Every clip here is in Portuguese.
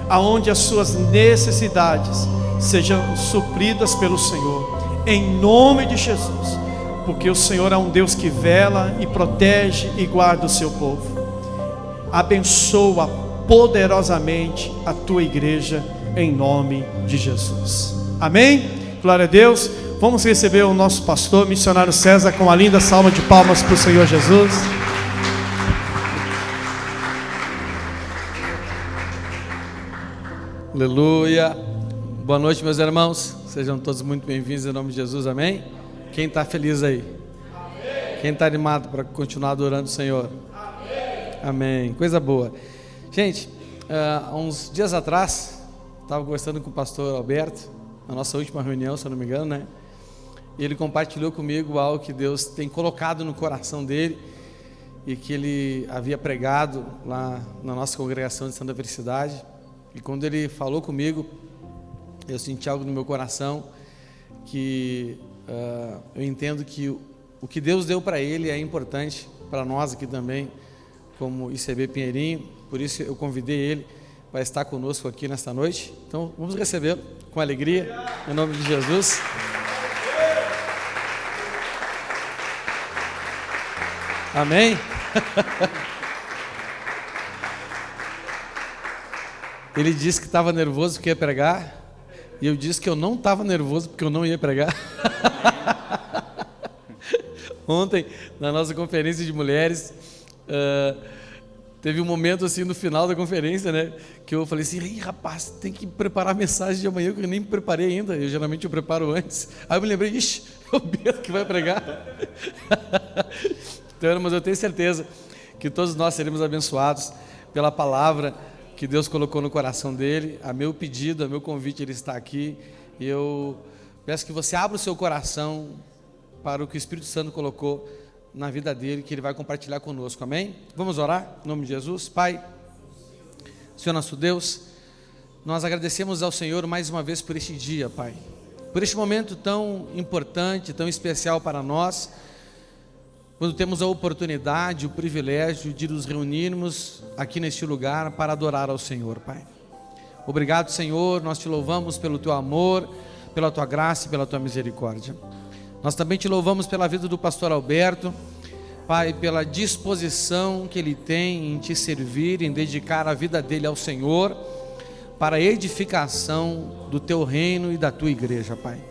aonde as suas necessidades sejam supridas pelo Senhor, em nome de Jesus, porque o Senhor é um Deus que vela e protege e guarda o seu povo. Abençoa poderosamente a tua igreja, em nome de Jesus. Amém? Glória a Deus. Vamos receber o nosso pastor, missionário César, com uma linda salva de palmas para o Senhor Jesus. Aleluia. Boa noite, meus irmãos. Sejam todos muito bem-vindos em nome de Jesus, amém? Quem está feliz aí? Amém. Quem está animado para continuar adorando o Senhor? Amém. Amém. Coisa boa. Gente, há uns dias atrás, estava conversando com o pastor Alberto, na nossa última reunião, se eu não me engano, né? E ele compartilhou comigo algo que Deus tem colocado no coração dele e que ele havia pregado lá na nossa congregação de Santa Felicidade. E quando ele falou comigo, eu senti algo no meu coração que eu entendo que o que Deus deu para ele é importante para nós aqui também, como ICB Pinheirinho. Por isso eu convidei ele para estar conosco aqui nesta noite. Então vamos recebê-lo com alegria, em nome de Jesus. Amém? Ele disse que estava nervoso porque ia pregar, e eu disse que eu não estava nervoso porque eu não ia pregar. Ontem, na nossa conferência de mulheres, teve um momento assim no final da conferência, né, que eu falei assim: "Ih, rapaz, tem que preparar a mensagem de amanhã, que eu nem me preparei ainda. Eu geralmente eu preparo antes." Aí eu me lembrei: "Ixi, é o Beto que vai pregar." Então, mas eu tenho certeza que todos nós seremos abençoados pela palavra que Deus colocou no coração dele. A meu pedido, a meu convite, ele está aqui. E eu peço que você abra o seu coração para o que o Espírito Santo colocou na vida dele, que ele vai compartilhar conosco, amém? Vamos orar, em nome de Jesus. Pai, Senhor nosso Deus, nós agradecemos ao Senhor mais uma vez por este dia, Pai, por este momento tão importante, tão especial para nós, quando temos a oportunidade, o privilégio de nos reunirmos aqui neste lugar para adorar ao Senhor, Pai. Obrigado, Senhor, nós te louvamos pelo teu amor, pela tua graça e pela tua misericórdia. Nós também te louvamos pela vida do pastor Alberto, Pai, pela disposição que ele tem em te servir, em dedicar a vida dele ao Senhor, para a edificação do teu reino e da tua igreja, Pai.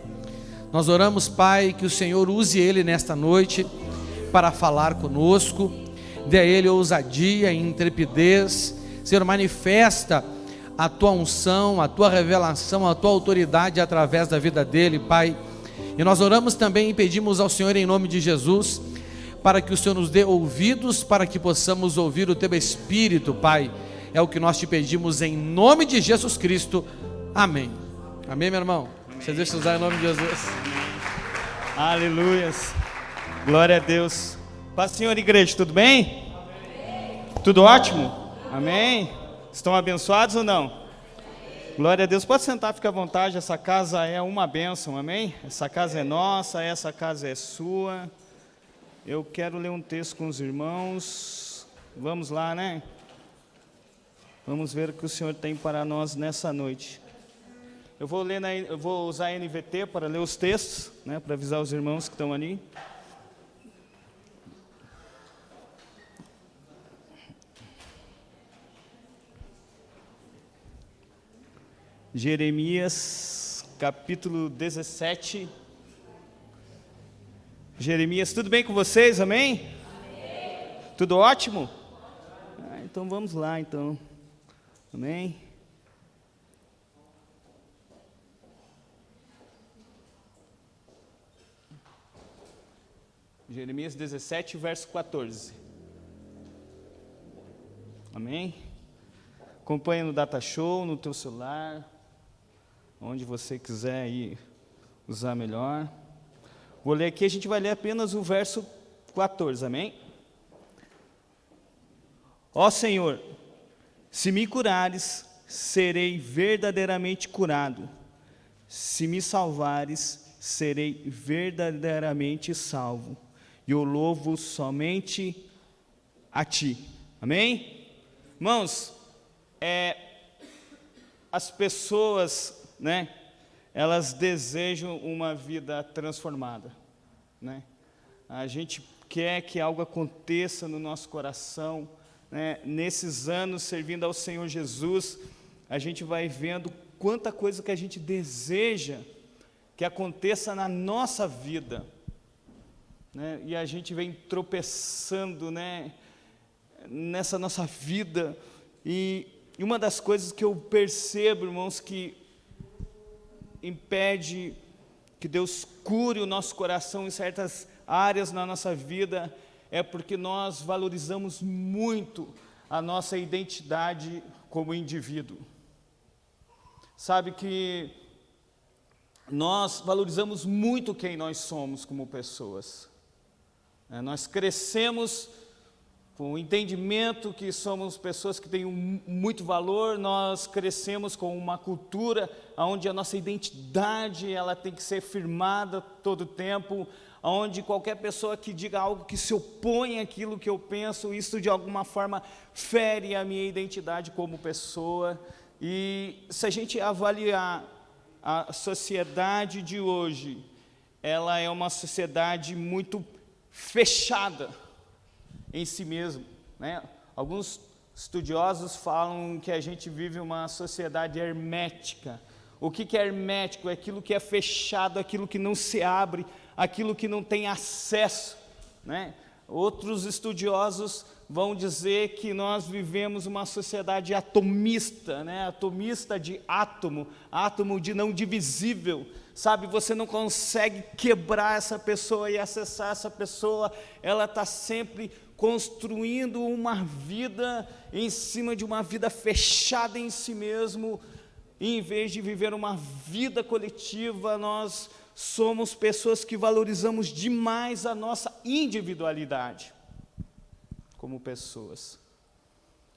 Nós oramos, Pai, que o Senhor use ele nesta noite para falar conosco, dê a ele ousadia e intrepidez. Senhor, manifesta a tua unção, a tua revelação, a tua autoridade através da vida dele, Pai. E nós oramos também e pedimos ao Senhor em nome de Jesus, para que o Senhor nos dê ouvidos, para que possamos ouvir o teu Espírito, Pai. É o que nós te pedimos em nome de Jesus Cristo, amém. Amém, meu irmão? Amém. Você deixa usar em nome de Jesus. Aleluias. Glória a Deus. Paz, Senhor, igreja, tudo bem? Amém. Tudo ótimo? Amém? Estão abençoados ou não? Amém. Glória a Deus. Pode sentar, fica à vontade. Essa casa é uma bênção, amém? Essa casa é nossa, essa casa é sua. Eu quero ler um texto com os irmãos. Vamos lá, né? Vamos ver o que o Senhor tem para nós nessa noite. Eu vou usar a NVT para ler os textos, né? Para avisar os irmãos que estão ali. Jeremias, capítulo 17. Jeremias, tudo bem com vocês? Amém? Amém. Tudo ótimo? Então vamos lá, então. Amém? Jeremias 17, verso 14. Amém? Acompanhe no Data Show, no teu celular, onde você quiser ir usar melhor. Vou ler aqui, a gente vai ler apenas o verso 14, amém? Ó Senhor, se me curares, serei verdadeiramente curado. Se me salvares, serei verdadeiramente salvo. E eu louvo somente a Ti. Amém? Irmãos, as pessoas, né, elas desejam uma vida transformada, né? A gente quer que algo aconteça no nosso coração, né? Nesses anos servindo ao Senhor Jesus, a gente vai vendo quanta coisa que a gente deseja que aconteça na nossa vida, né? E a gente vem tropeçando, né, nessa nossa vida. E uma das coisas que eu percebo, irmãos, que impede que Deus cure o nosso coração em certas áreas na nossa vida, é porque nós valorizamos muito a nossa identidade como indivíduo. Sabe que nós valorizamos muito quem nós somos como pessoas. Nós crescemos com o entendimento que somos pessoas que têm muito valor, nós crescemos com uma cultura onde a nossa identidade ela tem que ser firmada todo o tempo, onde qualquer pessoa que diga algo que se opõe àquilo que eu penso, isso de alguma forma fere a minha identidade como pessoa. E se a gente avaliar a sociedade de hoje, ela é uma sociedade muito fechada em si mesmo, né? Alguns estudiosos falam que a gente vive uma sociedade hermética. O que é hermético? É aquilo que é fechado, aquilo que não se abre, aquilo que não tem acesso, né? Outros estudiosos vão dizer que nós vivemos uma sociedade atomista, né? Atomista de átomo, átomo de não divisível, sabe? Você não consegue quebrar essa pessoa e acessar essa pessoa, ela está sempre construindo uma vida em cima de uma vida fechada em si mesmo, e em vez de viver uma vida coletiva, nós somos pessoas que valorizamos demais a nossa individualidade como pessoas.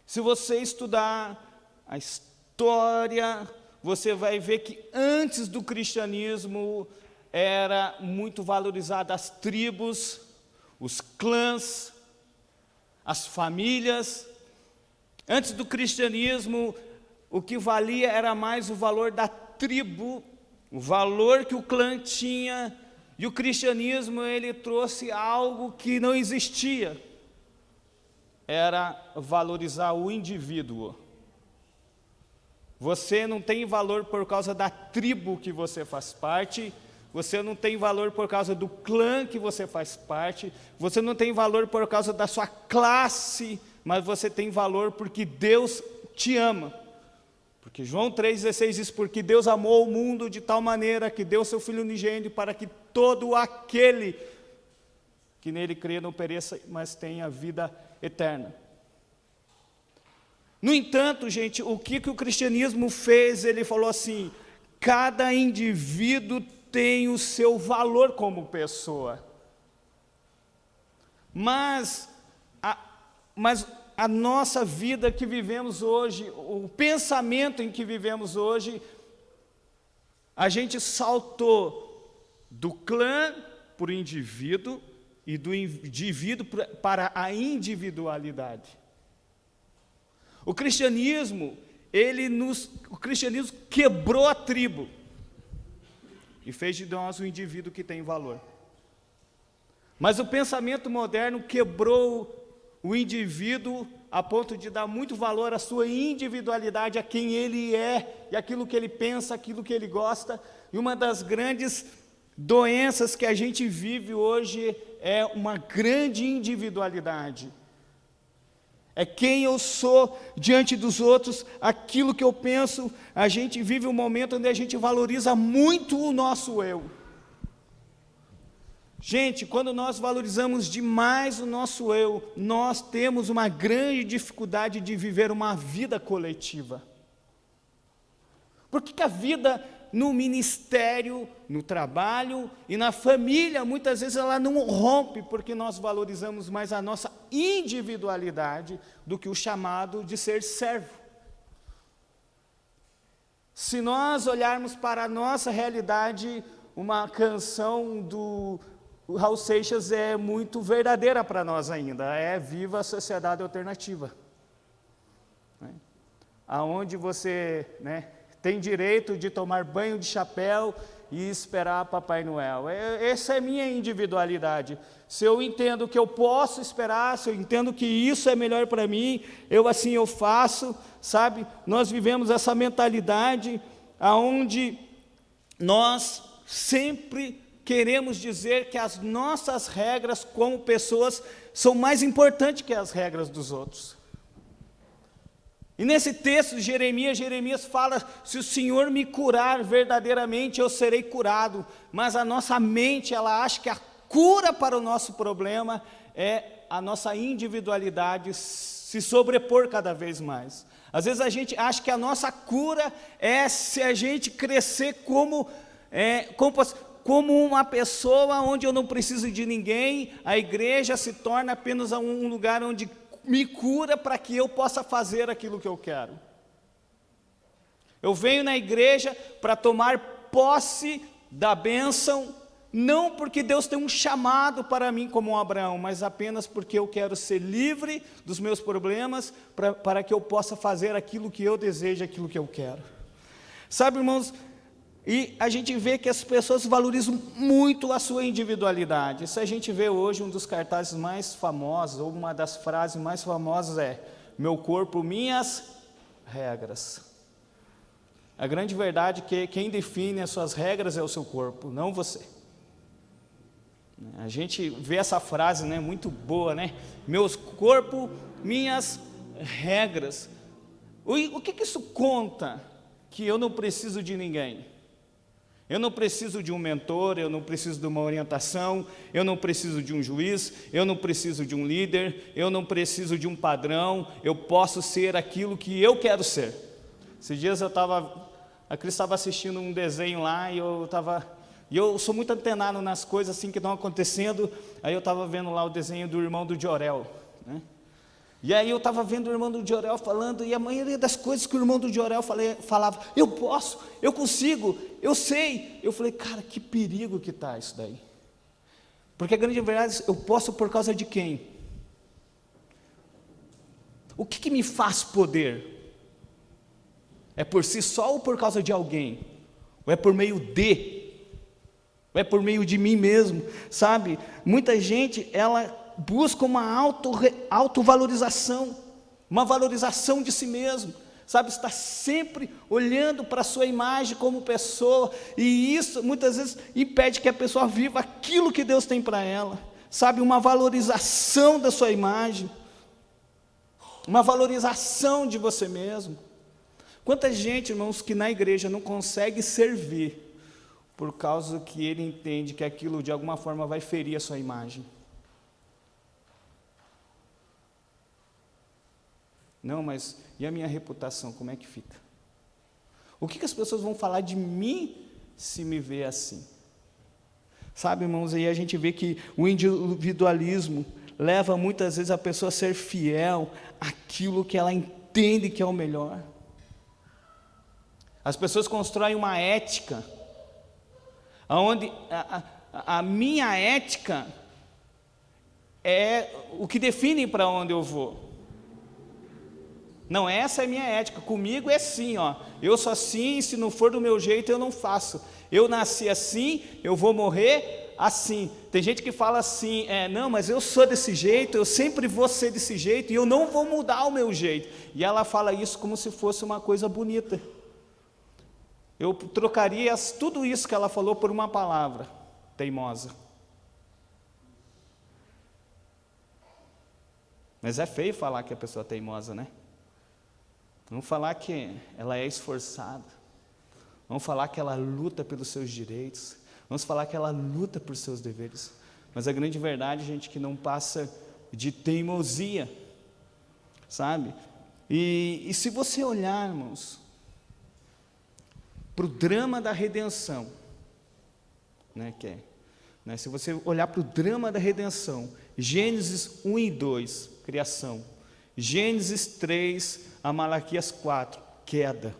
Se você estudar a história, você vai ver que antes do cristianismo era muito valorizada as tribos, os clãs, as famílias. Antes do cristianismo, o que valia era mais o valor da tribo, o valor que o clã tinha, e o cristianismo ele trouxe algo que não existia, era valorizar o indivíduo. Você não tem valor por causa da tribo que você faz parte, você não tem valor por causa do clã que você faz parte, você não tem valor por causa da sua classe, mas você tem valor porque Deus te ama. Porque João 3,16 diz, porque Deus amou o mundo de tal maneira que deu seu Filho unigênito para que todo aquele que nele crê não pereça, mas tenha vida eterna. No entanto, gente, o que o cristianismo fez? Ele falou assim, cada indivíduo tem o seu valor como pessoa. Mas a nossa vida que vivemos hoje, o pensamento em que vivemos hoje, a gente saltou do clã para o indivíduo e do indivíduo para a individualidade. O cristianismo quebrou a tribo e fez de nós um indivíduo que tem valor. Mas o pensamento moderno quebrou o indivíduo a ponto de dar muito valor à sua individualidade, a quem ele é, e aquilo que ele pensa, aquilo que ele gosta. E uma das grandes doenças que a gente vive hoje é uma grande individualidade. É quem eu sou diante dos outros, aquilo que eu penso. A gente vive um momento onde a gente valoriza muito o nosso eu. Gente, quando nós valorizamos demais o nosso eu, nós temos uma grande dificuldade de viver uma vida coletiva. Por que a vida no ministério, no trabalho e na família, muitas vezes ela não rompe, porque nós valorizamos mais a nossa individualidade do que o chamado de ser servo. Se nós olharmos para a nossa realidade, uma canção do Raul Seixas é muito verdadeira para nós ainda, é Viva a Sociedade Alternativa. Aonde você, tem direito de tomar banho de chapéu e esperar Papai Noel. Essa é minha individualidade. Se eu entendo que eu posso esperar, se eu entendo que isso é melhor para mim, eu faço, sabe? Nós vivemos essa mentalidade aonde nós sempre queremos dizer que as nossas regras como pessoas são mais importantes que as regras dos outros. E nesse texto de Jeremias fala: se o Senhor me curar verdadeiramente, eu serei curado. Mas a nossa mente, ela acha que a cura para o nosso problema é a nossa individualidade se sobrepor cada vez mais. Às vezes a gente acha que a nossa cura é se a gente crescer como uma pessoa onde eu não preciso de ninguém. A igreja se torna apenas um lugar onde me cura para que eu possa fazer aquilo que eu quero. Eu venho na igreja para tomar posse da bênção, não porque Deus tem um chamado para mim como um Abraão, mas apenas porque eu quero ser livre dos meus problemas, para que eu possa fazer aquilo que eu desejo, aquilo que eu quero. Sabe, irmãos, e a gente vê que as pessoas valorizam muito a sua individualidade. Isso a gente vê hoje, um dos cartazes mais famosos, ou uma das frases mais famosas é: meu corpo, minhas regras. A grande verdade é que quem define as suas regras é o seu corpo, não você. A gente vê essa frase, né, muito boa, né? Meu corpo, minhas regras. O que isso conta? Que eu não preciso de ninguém. Eu não preciso de um mentor, eu não preciso de uma orientação, eu não preciso de um juiz, eu não preciso de um líder, eu não preciso de um padrão, eu posso ser aquilo que eu quero ser. Esses dias a Cris estava assistindo um desenho lá e eu sou muito antenado nas coisas assim que estão acontecendo. Aí eu estava vendo lá o desenho do irmão do Jorel, né? E aí eu estava vendo o irmão do Jorel falando, e a maioria das coisas que o irmão do Jorel falava, eu posso, eu consigo, eu sei. Eu falei, cara, que perigo que está isso daí. Porque a grande verdade, eu posso por causa de quem? O que me faz poder? É por si só ou por causa de alguém? Ou é por meio de? Ou é por meio de mim mesmo? Sabe, muita gente, ela busca uma autovalorização, uma valorização de si mesmo, sabe, está sempre olhando para a sua imagem como pessoa, e isso muitas vezes impede que a pessoa viva aquilo que Deus tem para ela, sabe, uma valorização da sua imagem, uma valorização de você mesmo. Quanta gente, irmãos, que na igreja não consegue servir, por causa que ele entende que aquilo de alguma forma vai ferir a sua imagem. Não, mas e a minha reputação, como é que fica? O que as pessoas vão falar de mim se me ver assim? Sabe, irmãos, aí a gente vê que o individualismo leva muitas vezes a pessoa a ser fiel àquilo que ela entende que é o melhor. As pessoas constroem uma ética, onde a minha ética é o que define para onde eu vou. Não, essa é a minha ética, comigo é assim, ó. Eu sou assim, se não for do meu jeito eu não faço. Eu nasci assim, eu vou morrer assim. Tem gente que fala assim, não, mas eu sou desse jeito, eu sempre vou ser desse jeito e eu não vou mudar o meu jeito. E ela fala isso como se fosse uma coisa bonita. Eu trocaria tudo isso que ela falou por uma palavra: teimosa. Mas é feio falar que a pessoa é teimosa, né? Vamos falar que ela é esforçada, vamos falar que ela luta pelos seus direitos, vamos falar que ela luta por seus deveres, mas a grande verdade, gente, que não passa de teimosia, sabe? E se você olhar, irmãos, para o drama da redenção, né, se você olhar para o drama da redenção, Gênesis 1 e 2, criação, Gênesis 3, a Malaquias 4, queda,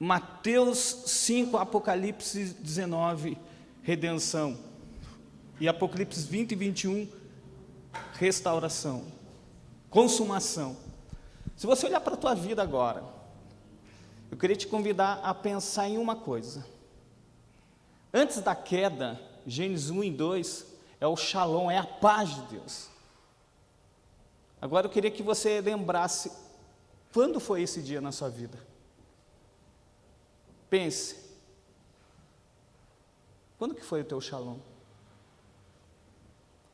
Mateus 5, Apocalipse 19, redenção, e Apocalipse 20 e 21, restauração, consumação. Se você olhar para a tua vida agora, eu queria te convidar a pensar em uma coisa. Antes da queda, Gênesis 1 e 2, é o shalom, é a paz de Deus. Agora eu queria que você lembrasse, quando foi esse dia na sua vida? Pense. Quando que foi o teu shalom?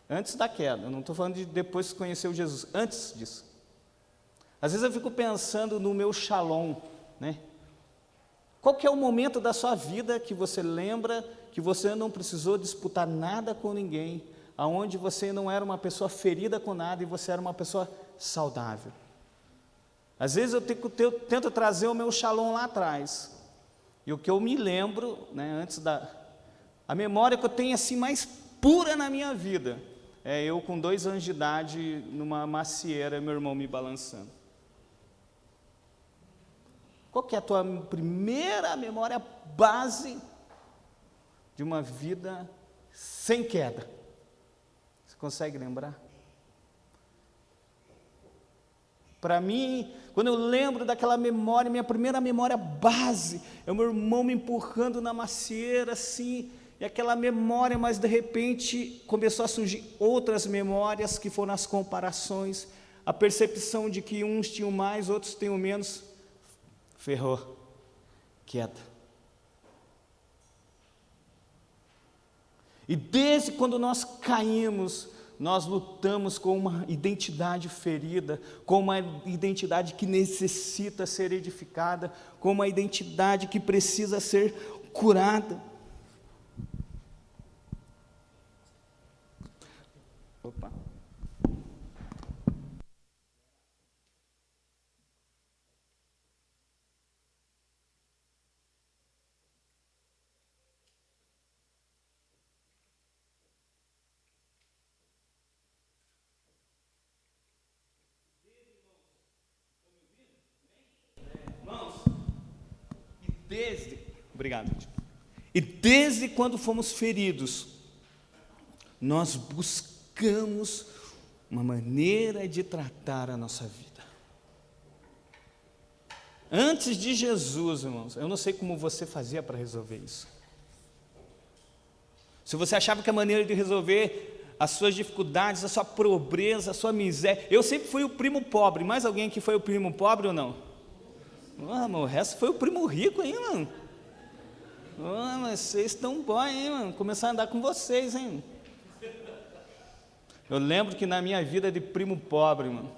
Antes da queda, eu não estou falando de depois que conheceu Jesus, antes disso. Às vezes eu fico pensando no meu shalom, né? Qual que é o momento da sua vida que você lembra que você não precisou disputar nada com ninguém, aonde você não era uma pessoa ferida com nada e você era uma pessoa saudável? Às vezes eu tento trazer o meu shalom lá atrás, e o que eu me lembro, né, a memória que eu tenho assim mais pura na minha vida, é eu com 2 anos de idade, numa macieira, meu irmão me balançando. Qual que é a tua primeira memória base de uma vida sem queda? Você consegue lembrar? Para mim, quando eu lembro daquela memória, minha primeira memória base, é o meu irmão me empurrando na macieira, assim, e aquela memória, mas de repente começou a surgir outras memórias, que foram as comparações, a percepção de que uns tinham mais, outros tinham menos. Ferrou, queda. E desde quando nós caímos, nós lutamos com uma identidade ferida, com uma identidade que necessita ser edificada, com uma identidade que precisa ser curada. Opa. Obrigado. E desde quando fomos feridos, nós buscamos uma maneira de tratar a nossa vida. Antes de Jesus, irmãos, eu não sei como você fazia para resolver isso. Se você achava que a maneira de resolver as suas dificuldades, a sua pobreza, a sua miséria... Eu sempre fui o primo pobre. Mais alguém aqui foi o primo pobre ou não? O resto foi o primo rico aí, mano. Mas vocês estão bons, hein, mano? Começar a andar com vocês, hein? Eu lembro que na minha vida de primo pobre, mano,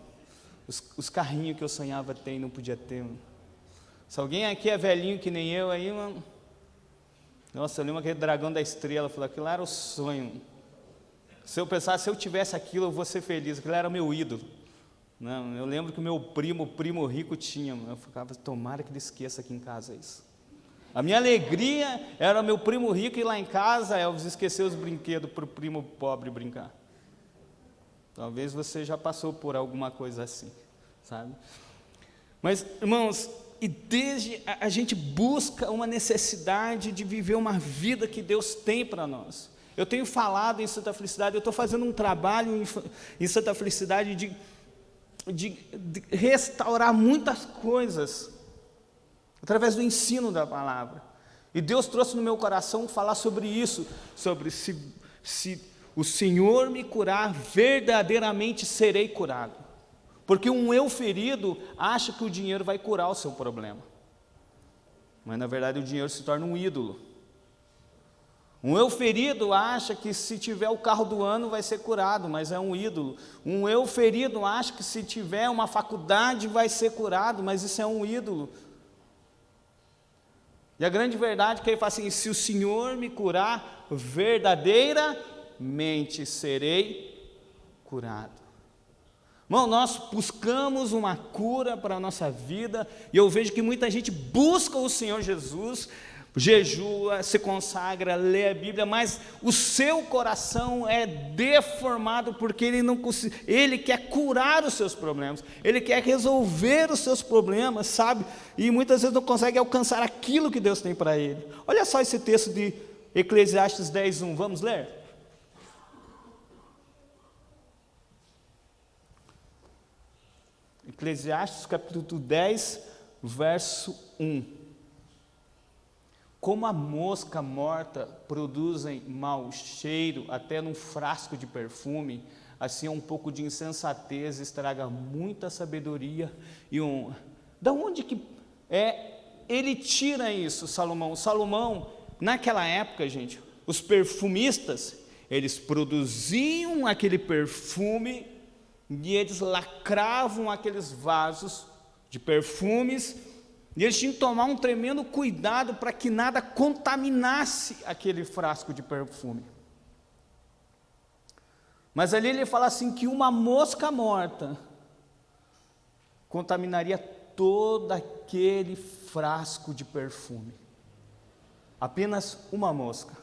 os carrinhos que eu sonhava ter e não podia ter, mano. Se alguém aqui é velhinho que nem eu aí, mano... Nossa, eu lembro aquele dragão da estrela, falou, aquilo lá era o sonho, mano. Se eu pensasse, se eu tivesse aquilo, eu vou ser feliz, aquilo era o meu ídolo. Não, eu lembro que o meu primo rico tinha, mano. Eu ficava, tomara que ele esqueça aqui em casa isso. A minha alegria era o meu primo rico ir lá em casa, Elvis, esquecer os brinquedos para o primo pobre brincar. Talvez você já passou por alguma coisa assim, sabe? Mas, irmãos, e desde a gente busca uma necessidade de viver uma vida que Deus tem para nós. Eu tenho falado em Santa Felicidade, eu estou fazendo um trabalho em Santa Felicidade de restaurar muitas coisas, através do ensino da palavra. E Deus trouxe no meu coração falar sobre isso, sobre se o Senhor me curar, verdadeiramente serei curado. Porque um eu ferido acha que o dinheiro vai curar o seu problema. Mas na verdade o dinheiro se torna um ídolo. Um eu ferido acha que se tiver o carro do ano vai ser curado, mas é um ídolo. Um eu ferido acha que se tiver uma faculdade vai ser curado, mas isso é um ídolo. E a grande verdade é que ele fala assim, se o Senhor me curar, verdadeiramente serei curado. Irmão, nós buscamos uma cura para a nossa vida, e eu vejo que muita gente busca o Senhor Jesus, jejua, se consagra, lê a Bíblia, mas o seu coração é deformado, porque ele quer curar os seus problemas, ele quer resolver os seus problemas, sabe? E muitas vezes não consegue alcançar aquilo que Deus tem para ele. Olha só esse texto de Eclesiastes 10:1, vamos ler? Eclesiastes capítulo 10, verso 1. Como a mosca morta produzem mau cheiro até num frasco de perfume, assim um pouco de insensatez estraga muita sabedoria e honra. Da onde que ele tira isso, Salomão? Salomão, naquela época, gente, os perfumistas, eles produziam aquele perfume e eles lacravam aqueles vasos de perfumes, e eles tinham que tomar um tremendo cuidado para que nada contaminasse aquele frasco de perfume. Mas ali ele fala assim, que uma mosca morta contaminaria todo aquele frasco de perfume. Apenas uma mosca.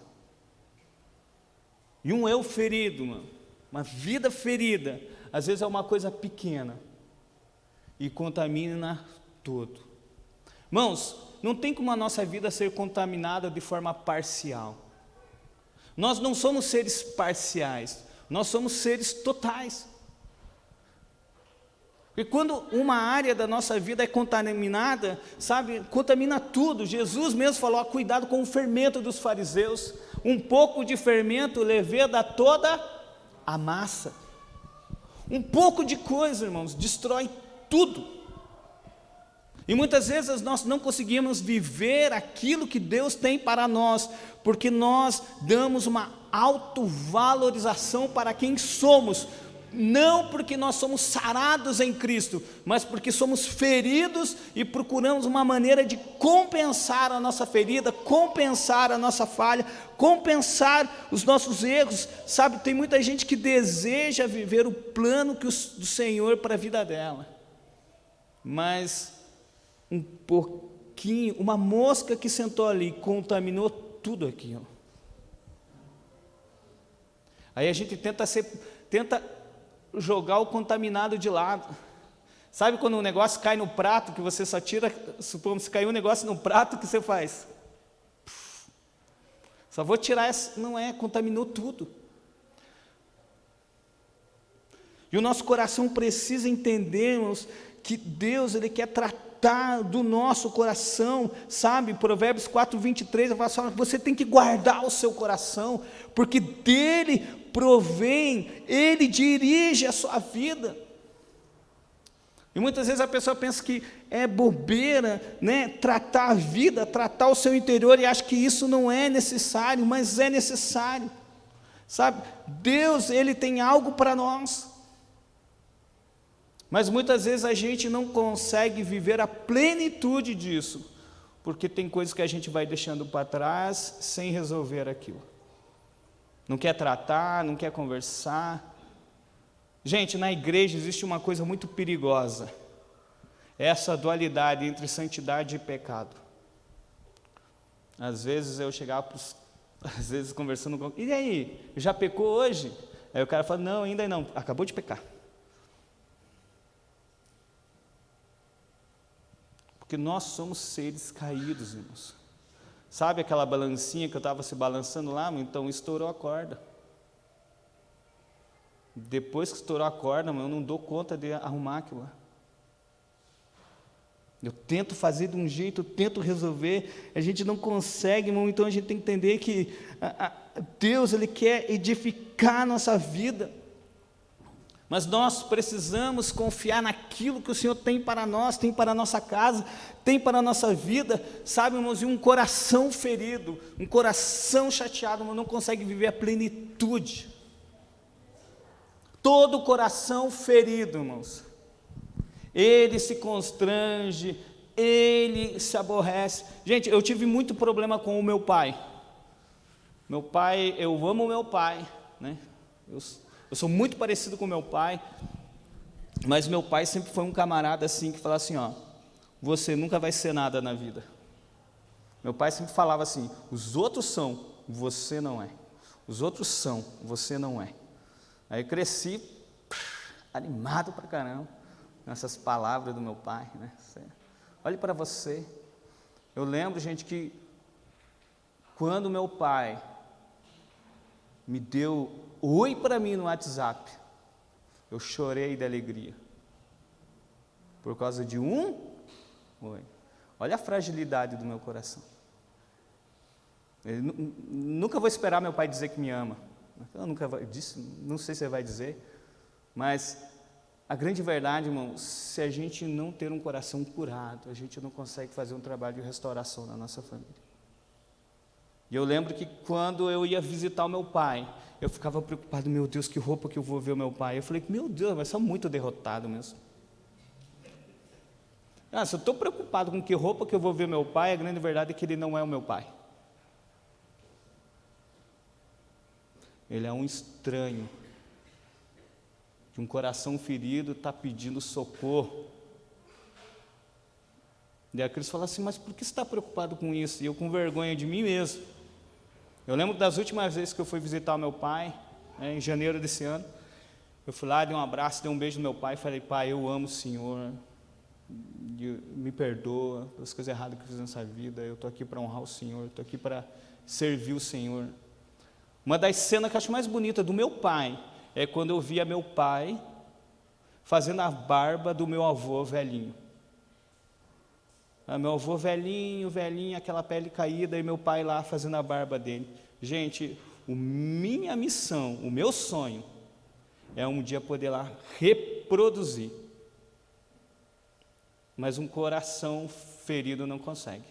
E um eu ferido, uma vida ferida, às vezes é uma coisa pequena e contamina todo. Irmãos, não tem como a nossa vida ser contaminada de forma parcial. Nós não somos seres parciais, nós somos seres totais. E quando uma área da nossa vida é contaminada, sabe, contamina tudo. Jesus mesmo falou, cuidado com o fermento dos fariseus. Um pouco de fermento leveda toda a massa. Um pouco de coisa, irmãos, destrói tudo. E muitas vezes nós não conseguimos viver aquilo que Deus tem para nós, porque nós damos uma autovalorização para quem somos, não porque nós somos sarados em Cristo, mas porque somos feridos e procuramos uma maneira de compensar a nossa ferida, compensar a nossa falha, compensar os nossos erros. Sabe, tem muita gente que deseja viver o plano do Senhor para a vida dela, mas um pouquinho, uma mosca que sentou ali, contaminou tudo aquilo. Aí a gente tenta jogar o contaminado de lado. Sabe quando um negócio cai no prato, que você só tira, supomos, se caiu um negócio no prato, o que você faz? Só vou tirar essa, não é, contaminou tudo. E o nosso coração precisa entendermos que Deus, Ele quer tratar do nosso coração, sabe? Provérbios 4:23, eu falo assim, você tem que guardar o seu coração, porque dele provém, ele dirige a sua vida. E muitas vezes a pessoa pensa que é bobeira, né? Tratar a vida, tratar o seu interior, e acha que isso não é necessário, mas é necessário, sabe? Deus, Ele tem algo para nós, mas muitas vezes a gente não consegue viver a plenitude disso, porque tem coisas que a gente vai deixando para trás sem resolver aquilo. Não quer tratar, não quer conversar. Gente, na igreja existe uma coisa muito perigosa, essa dualidade entre santidade e pecado. Às vezes eu chegava, às vezes conversando com, e aí, já pecou hoje? Aí o cara fala, não, ainda não, acabou de pecar. Porque nós somos seres caídos, irmãos. Sabe aquela balancinha que eu estava se balançando lá? Então estourou a corda. Depois que estourou a corda, eu não dou conta de arrumar aquilo lá. Eu tento fazer de um jeito, eu tento resolver, a gente não consegue, irmão. Então a gente tem que entender que Deus, Ele quer edificar a nossa vida. Mas nós precisamos confiar naquilo que o Senhor tem para nós, tem para a nossa casa, tem para a nossa vida, sabe, irmãos? E um coração ferido, um coração chateado, não consegue viver a plenitude. Todo coração ferido, irmãos, ele se constrange, ele se aborrece. Gente, eu tive muito problema com o meu pai. Meu pai, eu amo o meu pai, né? Eu sou muito parecido com meu pai, mas meu pai sempre foi um camarada assim, que falava assim, ó, você nunca vai ser nada na vida. Meu pai sempre falava assim, os outros são, você não é. Os outros são, você não é. Aí eu cresci, animado pra caramba, nessas palavras do meu pai, né? Olhe para você. Eu lembro, gente, que quando meu pai me deu oi para mim no WhatsApp, eu chorei de alegria, por causa de um Oi. Olha a fragilidade do meu coração. Eu nunca vou esperar meu pai dizer que me ama. Eu nunca disse, não sei se ele vai dizer, mas a grande verdade, irmão, se a gente não ter um coração curado, a gente não consegue fazer um trabalho de restauração na nossa família. E eu lembro que quando eu ia visitar o meu pai, eu ficava preocupado, meu Deus, que roupa que eu vou ver o meu pai. Eu falei, meu Deus, mas sou muito derrotado mesmo. Se eu estou preocupado com que roupa que eu vou ver meu pai, a grande verdade é que ele não é o meu pai. Ele é um estranho, que um coração ferido está pedindo socorro. E a Cris fala assim, mas por que você está preocupado com isso? E eu com vergonha de mim mesmo. Eu lembro das últimas vezes que eu fui visitar o meu pai, em janeiro desse ano. Eu fui lá, dei um abraço, dei um beijo no meu pai e falei, pai, eu amo o Senhor, me perdoa pelas coisas erradas que eu fiz nessa vida, eu estou aqui para honrar o Senhor, estou aqui para servir o Senhor. Uma das cenas que eu acho mais bonita do meu pai é quando eu via meu pai fazendo a barba do meu avô velhinho. Meu avô velhinho, aquela pele caída, e meu pai lá fazendo a barba dele. Gente, minha missão, o meu sonho, é um dia poder lá reproduzir. Mas um coração ferido não consegue.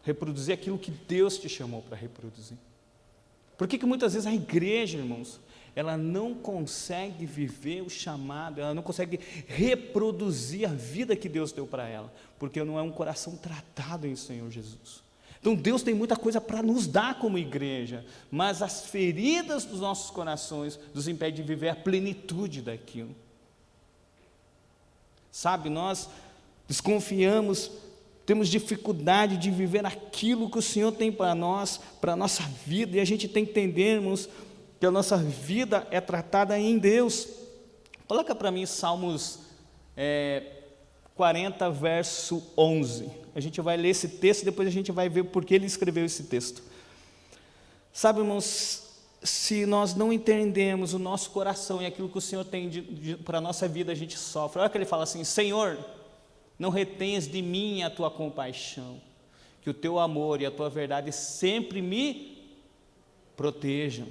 Reproduzir aquilo que Deus te chamou para reproduzir. Por que muitas vezes a igreja, irmãos, ela não consegue viver o chamado, ela não consegue reproduzir a vida que Deus deu para ela, porque não é um coração tratado em Senhor Jesus. Então Deus tem muita coisa para nos dar como igreja, mas as feridas dos nossos corações nos impedem de viver a plenitude daquilo. Sabe, nós desconfiamos, temos dificuldade de viver aquilo que o Senhor tem para nós, para a nossa vida, e a gente tem que entendermos que a nossa vida é tratada em Deus. Coloca para mim Salmos 40, verso 11. A gente vai ler esse texto, depois a gente vai ver por que ele escreveu esse texto. Sabe, irmãos, se nós não entendemos o nosso coração e aquilo que o Senhor tem para a nossa vida, a gente sofre. Olha que ele fala assim, Senhor, não retenhas de mim a tua compaixão, que o teu amor e a tua verdade sempre me protejam.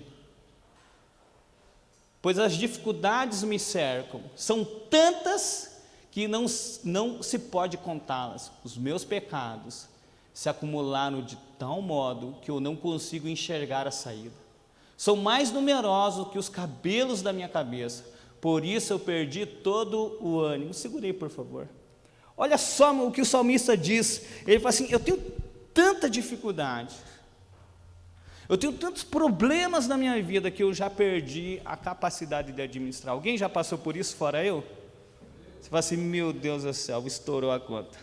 Pois as dificuldades me cercam, são tantas que não se pode contá-las. Os meus pecados se acumularam de tal modo que eu não consigo enxergar a saída. São mais numerosos que os cabelos da minha cabeça, por isso eu perdi todo o ânimo. Segurei, por favor. Olha só o que o salmista diz. Ele fala assim, eu tenho tanta dificuldade, eu tenho tantos problemas na minha vida que eu já perdi a capacidade de administrar. Alguém já passou por isso fora eu? Você fala assim, meu Deus do céu, estourou a conta.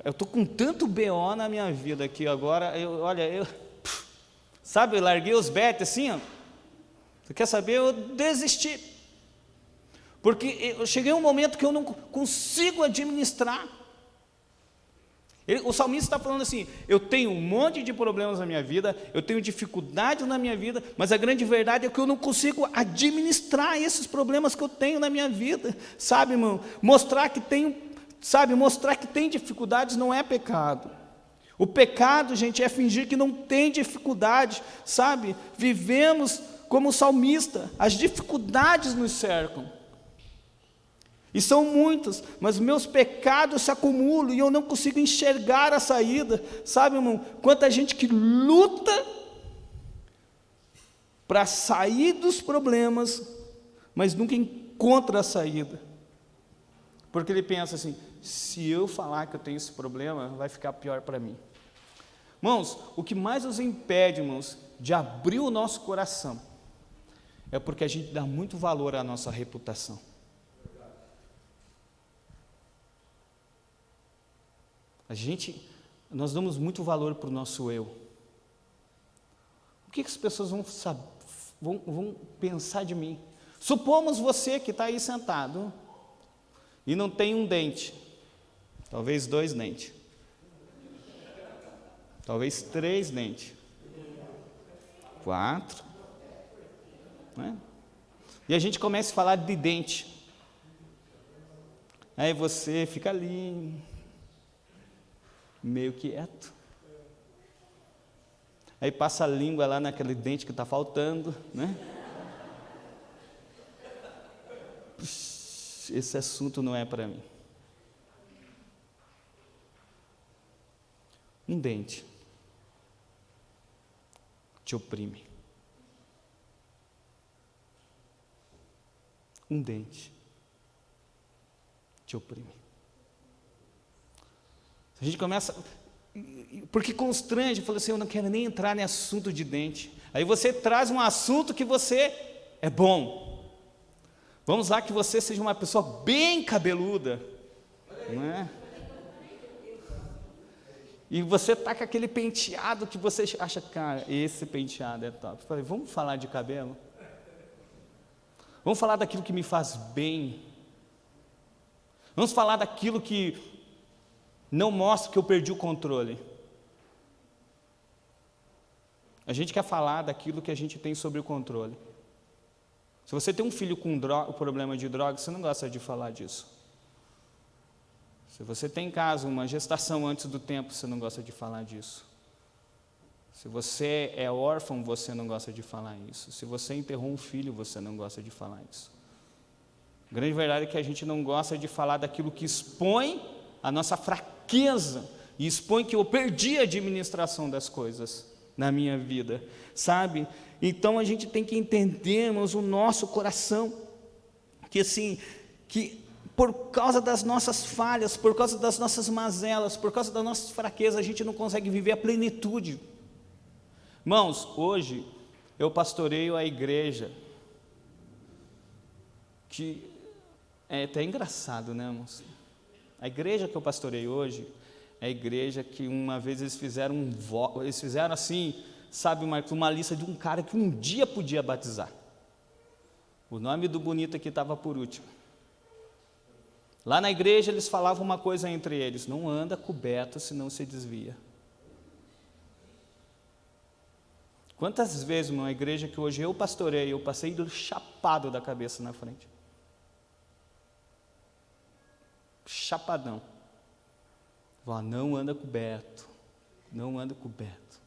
Eu estou com tanto BO na minha vida aqui agora, sabe, eu larguei os betes assim, ó. Você quer saber? Eu desisti. Porque eu cheguei a um momento que eu não consigo administrar. O salmista está falando assim, eu tenho um monte de problemas na minha vida, eu tenho dificuldades na minha vida, mas a grande verdade é que eu não consigo administrar esses problemas que eu tenho na minha vida, sabe, irmão? Mostrar que tem dificuldades não é pecado. O pecado, gente, é fingir que não tem dificuldade, sabe? Vivemos como o salmista, as dificuldades nos cercam. E são muitas, mas meus pecados se acumulam e eu não consigo enxergar a saída. Sabe, irmão, quanta gente que luta para sair dos problemas, mas nunca encontra a saída. Porque ele pensa assim, se eu falar que eu tenho esse problema, vai ficar pior para mim. Irmãos, o que mais nos impede, irmãos, de abrir o nosso coração, é porque a gente dá muito valor à nossa reputação. Nós damos muito valor para o nosso eu. O que as pessoas vão pensar de mim? Supomos você que está aí sentado e não tem um dente, talvez 2 dentes, talvez 3 dentes, 4, né? E a gente começa a falar de dente. Aí você fica ali, meio quieto. Aí passa a língua lá naquele dente que está faltando, né? Esse assunto não é para mim. Um dente te oprime. Um dente te oprime. A gente começa, porque constrange, fala assim, eu não quero nem entrar nesse assunto de dente. Aí você traz um assunto que você é bom. Vamos lá que você seja uma pessoa bem cabeluda, não é? E você tá com aquele penteado que você acha, cara, esse penteado é top. Eu falei, vamos falar de cabelo? Vamos falar daquilo que me faz bem. Vamos falar daquilo que não mostra que eu perdi o controle. A gente quer falar daquilo que a gente tem sobre o controle. Se você tem um filho com problema de droga, você não gosta de falar disso. Se você tem em casa uma gestação antes do tempo, você não gosta de falar disso. Se você é órfão, você não gosta de falar isso. Se você enterrou um filho, você não gosta de falar isso. A grande verdade é que a gente não gosta de falar daquilo que expõe a nossa fraqueza e expõe que eu perdi a administração das coisas na minha vida, sabe? Então a gente tem que entendermos o nosso coração, que assim, que por causa das nossas falhas, por causa das nossas mazelas, por causa das nossas fraquezas, a gente não consegue viver a plenitude. Irmãos, hoje eu pastoreio a igreja, que é até engraçado, né, irmãos? A igreja que eu pastorei hoje é a igreja que uma vez eles fizeram eles fizeram assim, sabe, Marcos, uma lista de um cara que um dia podia batizar. O nome do bonito aqui estava por último. Lá na igreja eles falavam uma coisa entre eles: não anda coberto, senão se desvia. Quantas vezes numa igreja que hoje eu pastorei, eu passei do chapado da cabeça na frente. Chapadão. Não anda coberto, não anda coberto.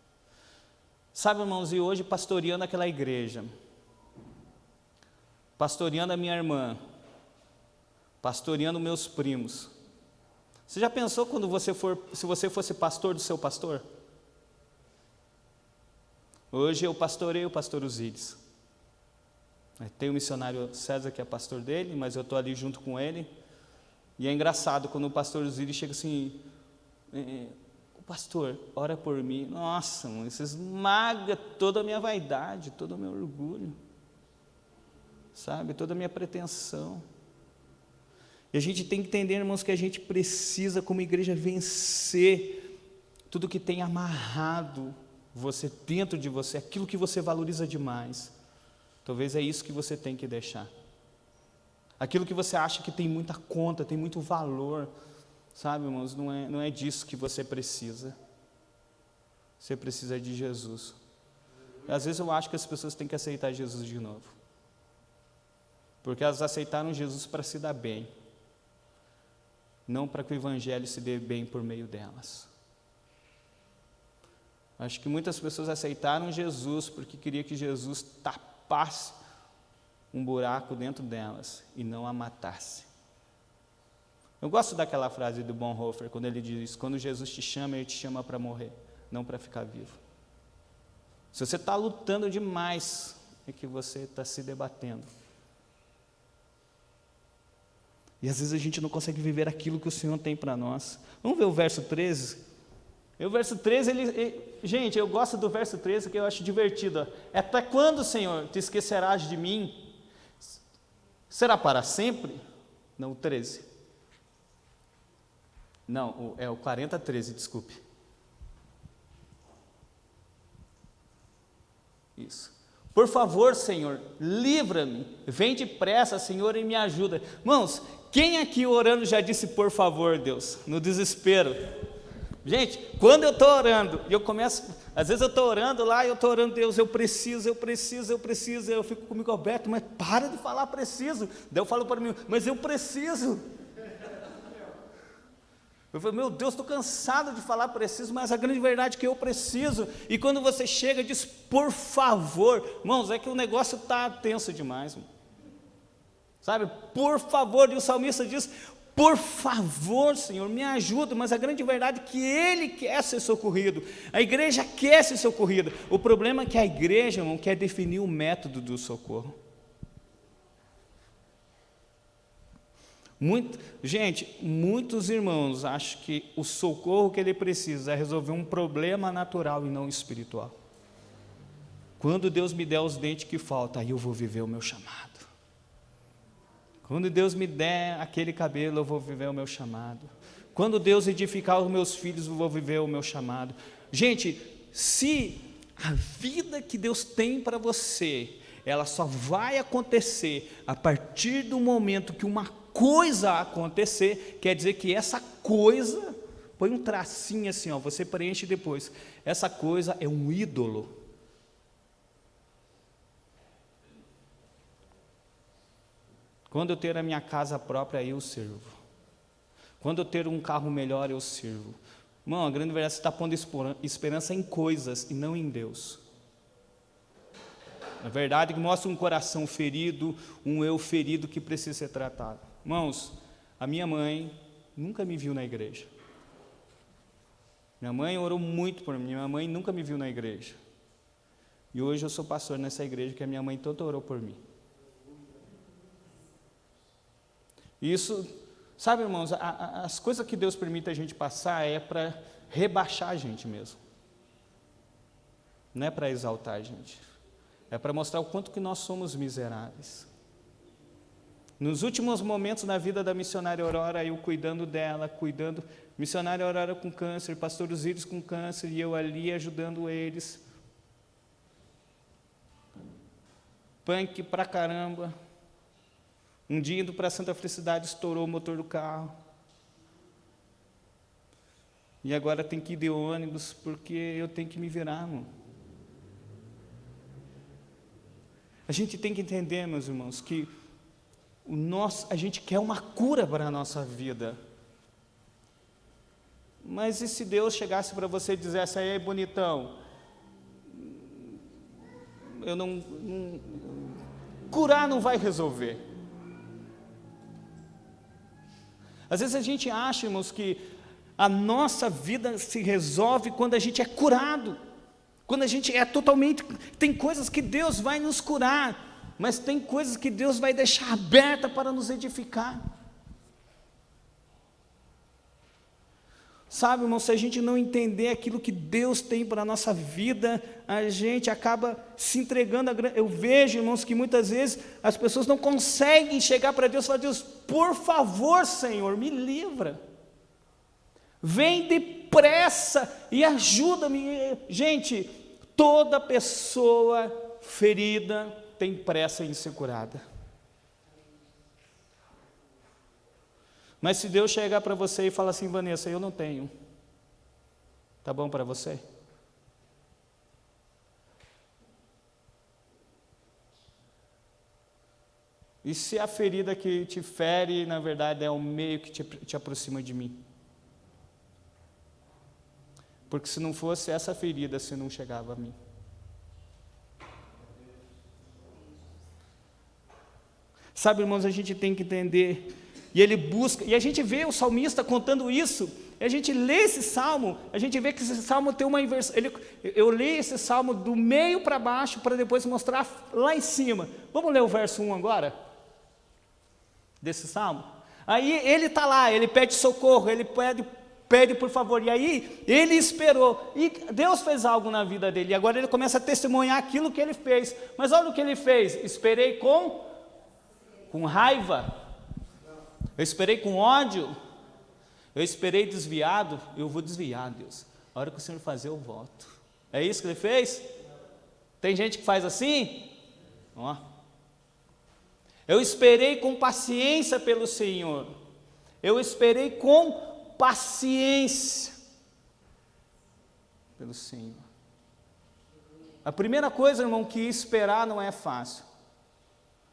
Sabe, irmãos, e hoje pastoreando aquela igreja, pastoreando a minha irmã, pastoreando meus primos. Você já pensou quando se você fosse pastor do seu pastor? Hoje eu pastoreio o pastor Osíris. Tem o missionário César que é pastor dele, mas eu estou ali junto com ele. E é engraçado quando o pastor Osíris chega assim, o pastor, ora por mim. Nossa, mano, isso esmaga toda a minha vaidade, todo o meu orgulho, sabe, toda a minha pretensão. E a gente tem que entender, irmãos, que a gente precisa, como igreja, vencer tudo que tem amarrado você, dentro de você, aquilo que você valoriza demais. Talvez é isso que você tem que deixar. Aquilo que você acha que tem muita conta, tem muito valor, sabe, irmãos, não é disso que você precisa. Você precisa de Jesus. E às vezes eu acho que as pessoas têm que aceitar Jesus de novo, porque elas aceitaram Jesus para se dar bem, não para que o evangelho se dê bem por meio delas. Acho que muitas pessoas aceitaram Jesus porque queria que Jesus tapasse um buraco dentro delas e não a matasse. Eu gosto daquela frase do Bonhoeffer, quando ele diz: quando Jesus te chama, Ele te chama para morrer, não para ficar vivo. Se você está lutando demais, é que você está se debatendo. E às vezes a gente não consegue viver aquilo que o Senhor tem para nós. Vamos ver o verso 13? O verso 13, gente, eu gosto do verso 13, que eu acho divertido. Até quando, Senhor, te esquecerás de mim? Será para sempre? Não, o 13. Não, é o 40:13, desculpe. Isso. Por favor, Senhor, livra-me. Vem depressa, Senhor, e me ajuda. Irmãos, quem aqui orando já disse por favor, Deus, no desespero? Gente, quando eu estou orando, e eu começo, às vezes eu estou orando lá, e eu estou orando, Deus, eu preciso, eu fico comigo aberto, mas para de falar preciso. Daí eu falo para mim, mas eu preciso. Eu falei, meu Deus, estou cansado de falar preciso, mas a grande verdade é que eu preciso. E quando você chega e diz, por favor, irmãos, é que o negócio está tenso demais, irmão. Sabe, por favor, e o salmista diz, por favor, Senhor, me ajuda, mas a grande verdade é que Ele quer ser socorrido, a igreja quer ser socorrida. O problema é que a igreja, irmão, quer definir o método do socorro. Gente, muitos irmãos acham que o socorro que ele precisa é resolver um problema natural e não espiritual. Quando Deus me der os dentes que faltam, aí eu vou viver o meu chamado. Quando Deus me der aquele cabelo, eu vou viver o meu chamado. Quando Deus edificar os meus filhos, eu vou viver o meu chamado. Gente, se a vida que Deus tem para você, ela só vai acontecer a partir do momento que uma coisa acontecer, quer dizer que essa coisa, põe um tracinho assim, ó, você preenche depois, essa coisa é um ídolo. Quando eu ter a minha casa própria, eu sirvo. Quando eu ter um carro melhor, eu sirvo. Irmão, a grande verdade é que você está pondo esperança em coisas e não em Deus. A verdade é que mostra um coração ferido, um eu ferido que precisa ser tratado. Irmãos, a minha mãe nunca me viu na igreja. Minha mãe orou muito por mim, minha mãe nunca me viu na igreja. E hoje eu sou pastor nessa igreja que a minha mãe toda orou por mim. Isso, sabe, irmãos, as coisas que Deus permite a gente passar é para rebaixar a gente mesmo. Não é para exaltar a gente. É para mostrar o quanto que nós somos miseráveis. Nos últimos momentos da vida da missionária Aurora, eu cuidando dela, missionária Aurora com câncer, pastor Osíris com câncer, e eu ali ajudando eles. Punk pra caramba. Um dia indo para Santa Felicidade, estourou o motor do carro. E agora tem que ir de ônibus, porque eu tenho que me virar, irmão. A gente tem que entender, meus irmãos, que a gente quer uma cura para a nossa vida. Mas e se Deus chegasse para você e dissesse, aí bonitão, curar não vai resolver. Às vezes a gente acha, irmãos, que a nossa vida se resolve quando a gente é curado. Quando a gente é totalmente... Tem coisas que Deus vai nos curar, mas tem coisas que Deus vai deixar aberta para nos edificar. Sabe, irmão, se a gente não entender aquilo que Deus tem para a nossa vida, a gente acaba se entregando. Eu vejo, irmãos, que muitas vezes as pessoas não conseguem chegar para Deus e falar, Deus, por favor, Senhor, me livra. Vem depressa e ajuda-me. Gente, toda pessoa ferida tem pressa em ser curada. Mas se Deus chegar para você e falar assim, Vanessa, eu não tenho, tá bom para você? E se a ferida que te fere, na verdade, é o meio que te aproxima de mim? Porque se não fosse essa ferida, você não chegava a mim. Sabe, irmãos, a gente tem que entender, e ele busca, e a gente vê o salmista contando isso, e a gente lê esse salmo, a gente vê que esse salmo tem uma inversão. Eu li esse salmo do meio para baixo, para depois mostrar lá em cima. Vamos ler o verso 1 agora? Desse salmo? Aí ele está lá, ele pede socorro, ele pede por favor, e aí ele esperou, e Deus fez algo na vida dele, e agora ele começa a testemunhar aquilo que ele fez. Mas olha o que ele fez: esperei com raiva, eu esperei com ódio, eu esperei desviado, eu vou desviar, Deus, a hora que o Senhor fazer eu volto. É isso que ele fez? Tem gente que faz assim? Ó. Eu esperei com paciência pelo Senhor, eu esperei com paciência pelo Senhor. A primeira coisa, irmão, que esperar não é fácil.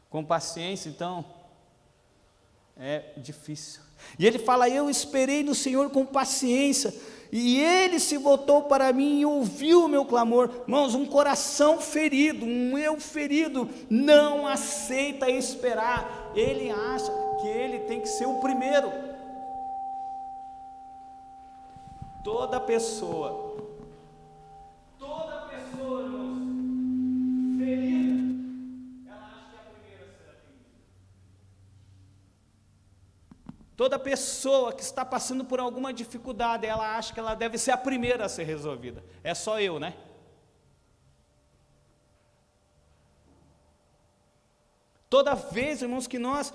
Com paciência, então, É difícil. E ele fala: eu esperei no Senhor com paciência, e ele se voltou para mim e ouviu o meu clamor. Irmãos, um coração ferido, um eu ferido, não aceita esperar. Ele acha que ele tem que ser o primeiro. Toda pessoa, irmãos, ferida, ela acha que é a primeira a ser atendida. Toda pessoa que está passando por alguma dificuldade, ela acha que ela deve ser a primeira a ser resolvida. É só eu, né? Toda vez, irmãos, que nós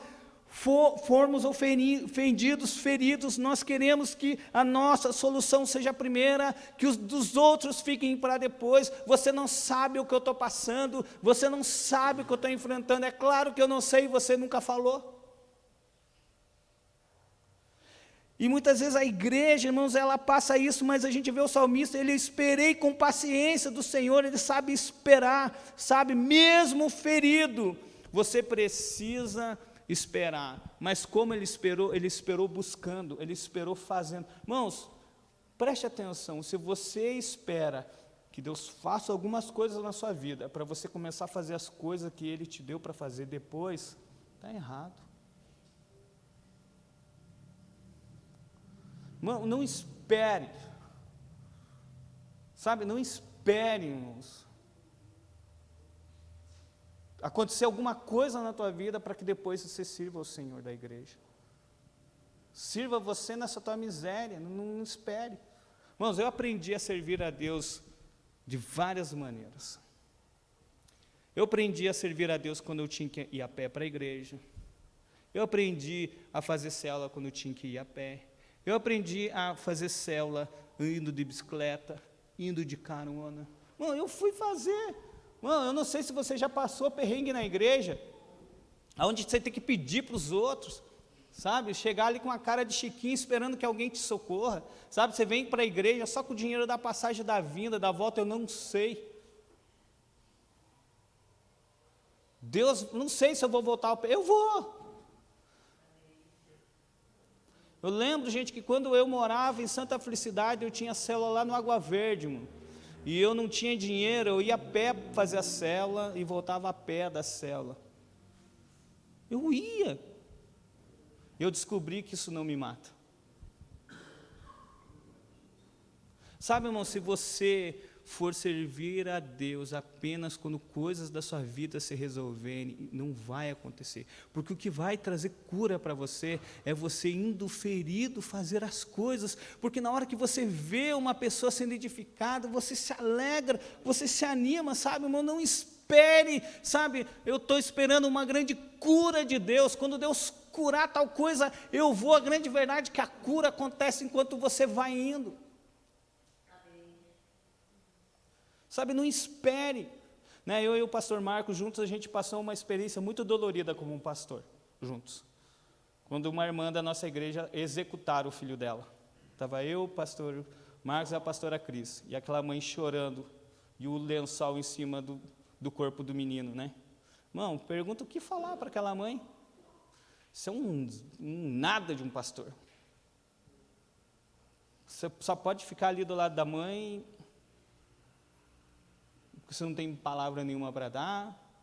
formos ofendidos, feridos, nós queremos que a nossa solução seja a primeira, que os dos outros fiquem para depois. Você não sabe o que eu estou passando, você não sabe o que eu estou enfrentando. É claro que eu não sei, você nunca falou. E muitas vezes a igreja, irmãos, ela passa isso, mas a gente vê o salmista, ele: esperei com paciência do Senhor. Ele sabe esperar, sabe, mesmo ferido, você precisa esperar. Mas como ele esperou buscando, ele esperou fazendo. Irmãos, preste atenção, se você espera que Deus faça algumas coisas na sua vida, para você começar a fazer as coisas que Ele te deu para fazer depois, está errado. Não espere, sabe, não espere, irmãos, acontecer alguma coisa na tua vida para que depois você sirva ao Senhor da igreja. Sirva você nessa tua miséria, não espere. Irmãos, eu aprendi a servir a Deus de várias maneiras. Eu aprendi a servir a Deus quando eu tinha que ir a pé para a igreja. Eu aprendi a fazer célula quando eu tinha que ir a pé. Eu aprendi a fazer célula indo de bicicleta, indo de carona. Mano, eu fui fazer. Mano, eu não sei se você já passou perrengue na igreja, onde você tem que pedir para os outros, sabe? Chegar ali com uma cara de chiquinho, esperando que alguém te socorra, sabe? Você vem para a igreja só com o dinheiro da passagem da vinda, da volta, eu não sei. Deus, não sei se eu vou voltar ao pé. Eu vou. Eu lembro, gente, que quando eu morava em Santa Felicidade, eu tinha célula lá no Água Verde, mano. E eu não tinha dinheiro, eu ia a pé fazer a célula e voltava a pé da célula. Eu ia. Eu descobri que isso não me mata. Sabe, irmão, se você for servir a Deus apenas quando coisas da sua vida se resolverem, não vai acontecer, porque o que vai trazer cura para você é você indo ferido fazer as coisas, porque na hora que você vê uma pessoa sendo edificada, você se alegra, você se anima, sabe, irmão, não espere, sabe, eu estou esperando uma grande cura de Deus, quando Deus curar tal coisa, eu vou. A grande verdade é que a cura acontece enquanto você vai indo. Sabe, não espere, né? Eu e o pastor Marcos juntos, a gente passou uma experiência muito dolorida como um pastor, juntos. Quando uma irmã da nossa igreja executaram o filho dela. Estava eu, o pastor Marcos e a pastora Cris, e aquela mãe chorando, e o lençol em cima do corpo do menino, né? Irmão, pergunta o que falar para aquela mãe. Isso é um nada de um pastor. Você só pode ficar ali do lado da mãe, você não tem palavra nenhuma para dar,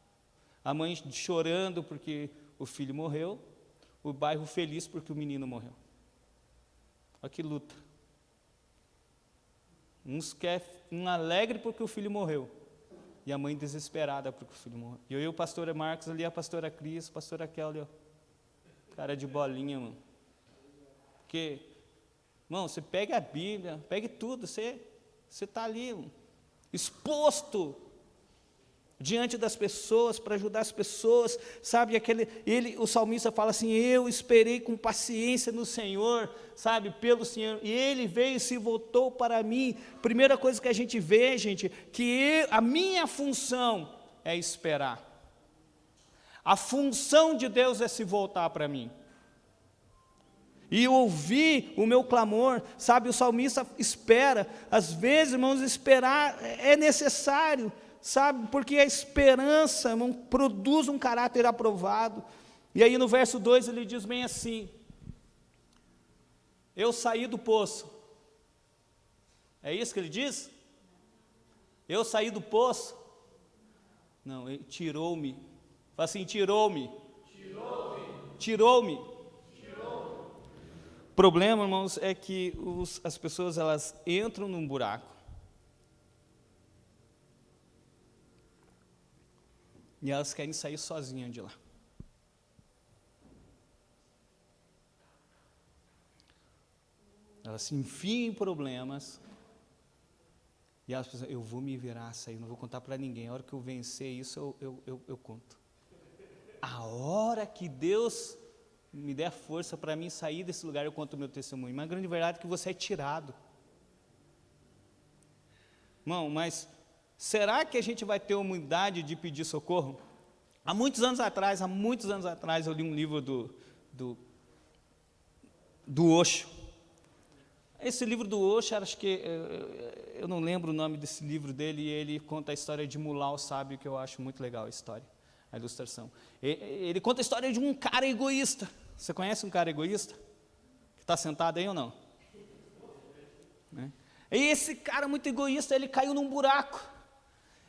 a mãe chorando porque o filho morreu, o bairro feliz porque o menino morreu. Olha que luta. Uns querem um alegre porque o filho morreu, e a mãe desesperada porque o filho morreu. E eu e o pastor Marcos ali, a pastora Cris, a pastora Kelly, ó, cara de bolinha, mano. Porque, irmão, você pega a Bíblia, pegue tudo, você está ali, mano, exposto diante das pessoas, para ajudar as pessoas, sabe, o salmista fala assim: eu esperei com paciência no Senhor, sabe, pelo Senhor, e Ele veio e se voltou para mim. Primeira coisa que a gente vê, gente, que a minha função é esperar, a função de Deus é se voltar para mim, e ouvir o meu clamor, sabe, o salmista espera. Às vezes, irmãos, esperar é necessário, sabe, porque a esperança, irmão, produz um caráter aprovado. E aí no verso 2 ele diz bem assim: eu saí do poço. É isso que ele diz? Eu saí do poço? Não, ele tirou-me. Fala assim, tirou-me. Tirou-me. O problema, irmãos, é que as pessoas, elas entram num buraco. E elas querem sair sozinhas de lá. Elas se enfiam em problemas. E elas pensam, eu vou me virar, sair, não vou contar para ninguém. A hora que eu vencer isso, eu conto. A hora que Deus me der força para mim sair desse lugar, eu conto o meu testemunho. Mas a grande verdade é que você é tirado. Irmão, mas será que a gente vai ter humildade de pedir socorro? Há muitos anos atrás, eu li um livro do Osho. Esse livro do Osho, acho que, eu não lembro o nome desse livro dele, e ele conta a história de Mullah o Sábio, que eu acho muito legal a história, a ilustração. Ele conta a história de um cara egoísta. Você conhece um cara egoísta? Que está sentado aí ou não? Né? E esse cara muito egoísta, ele caiu num buraco.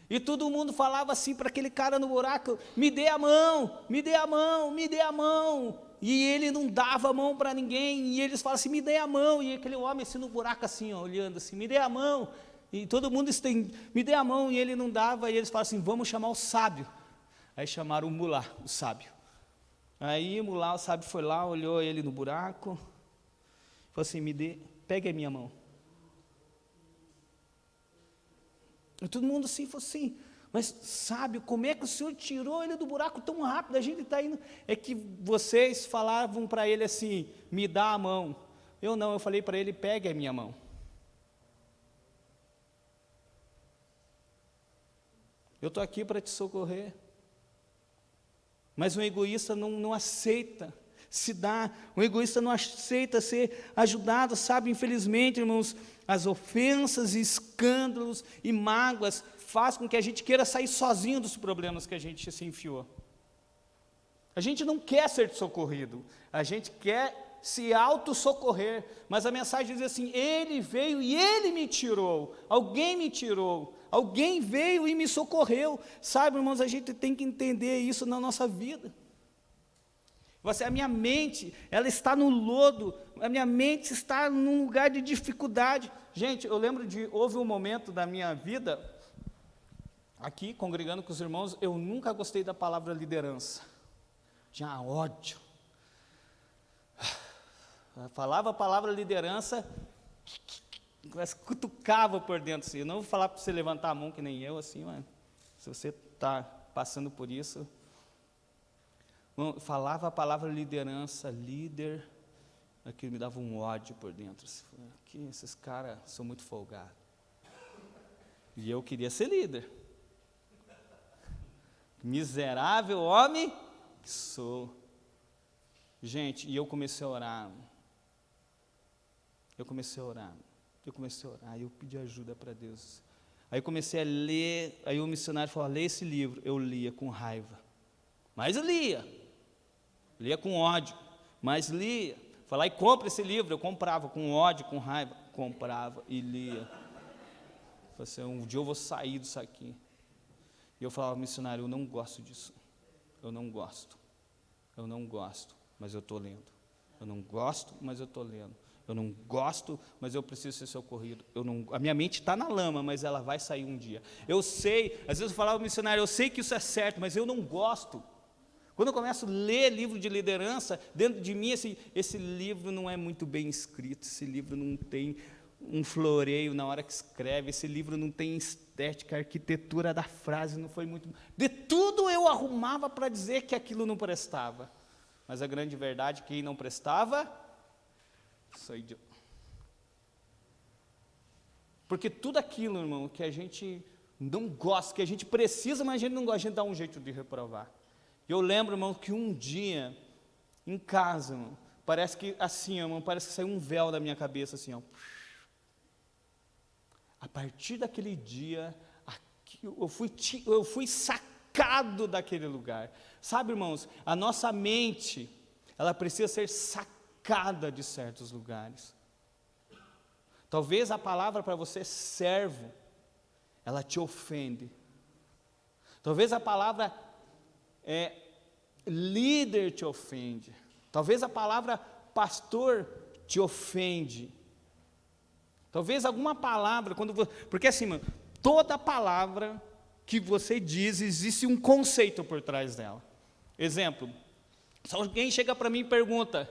E todo mundo falava assim para aquele cara no buraco: me dê a mão, me dê a mão, me dê a mão. E ele não dava a mão para ninguém, e eles falavam assim, me dê a mão, e aquele homem assim no buraco assim, ó, olhando assim, me dê a mão, e todo mundo me dê a mão, e ele não dava, e eles falavam assim, vamos chamar o sábio. Aí chamaram o Mullah, o sábio. Aí o Mullah, o sábio, foi lá, olhou ele no buraco, falou assim, pegue a minha mão. E todo mundo assim, falou assim, mas sábio, como é que o senhor tirou ele do buraco tão rápido? A gente está indo. É que vocês falavam para ele assim, me dá a mão. Eu não, eu falei para ele, pegue a minha mão. Eu estou aqui para te socorrer. Mas um egoísta não aceita se dar, um egoísta não aceita ser ajudado, sabe? Infelizmente, irmãos, as ofensas, escândalos e mágoas faz com que a gente queira sair sozinho dos problemas que a gente se enfiou. A gente não quer ser socorrido, a gente quer se auto-socorrer, mas a mensagem diz assim, ele veio e ele me tirou, alguém veio e me socorreu, sabe, irmãos, a gente tem que entender isso na nossa vida. A minha mente, ela está no lodo, a minha mente está num lugar de dificuldade. Gente, eu lembro houve um momento da minha vida, aqui, congregando com os irmãos, eu nunca gostei da palavra liderança. Tinha ódio. Eu falava a palavra liderança, cutucava por dentro. Assim. Eu não vou falar para você levantar a mão que nem eu, assim, mas se você está passando por isso. Eu falava a palavra liderança, líder, aquilo me dava um ódio por dentro. Assim, que esses caras são muito folgados. E eu queria ser líder. Miserável homem que sou. Gente, e eu comecei a orar. Eu comecei a orar, eu pedi ajuda para Deus. Aí eu comecei a ler, aí o missionário falou, lê esse livro. Eu lia com raiva, mas eu lia com ódio, mas lia. Falar e compra esse livro, eu comprava com ódio, com raiva, comprava e lia. Falei assim, um dia eu vou sair disso aqui. E eu falava, missionário, eu não gosto disso. Eu não gosto, mas eu estou lendo. Eu não gosto, mas eu estou lendo. Eu não gosto, mas eu preciso ser socorrido. A minha mente está na lama, mas ela vai sair um dia. Eu sei, às vezes eu falava, missionário, eu sei que isso é certo, mas eu não gosto. Quando eu começo a ler livro de liderança, dentro de mim, esse livro não é muito bem escrito, esse livro não tem um floreio na hora que escreve, esse livro não tem estética, a arquitetura da frase não foi muito... De tudo eu arrumava para dizer que aquilo não prestava. Mas a grande verdade, quem não prestava, sou idiota. Porque tudo aquilo, irmão, que a gente não gosta, que a gente precisa, mas a gente não gosta, a gente dá um jeito de reprovar. E eu lembro, irmão, que um dia, em casa, irmão, parece que assim, irmão, parece que saiu um véu da minha cabeça, assim, ó. A partir daquele dia, eu fui sacado daquele lugar. Sabe, irmãos, a nossa mente, ela precisa ser sacada de certos lugares. Talvez a palavra para você servo, ela te ofende. Talvez a palavra líder te ofende. Talvez a palavra pastor te ofende. Talvez alguma palavra, porque assim, mano, toda palavra que você diz, existe um conceito por trás dela. Exemplo, se alguém chega para mim e pergunta,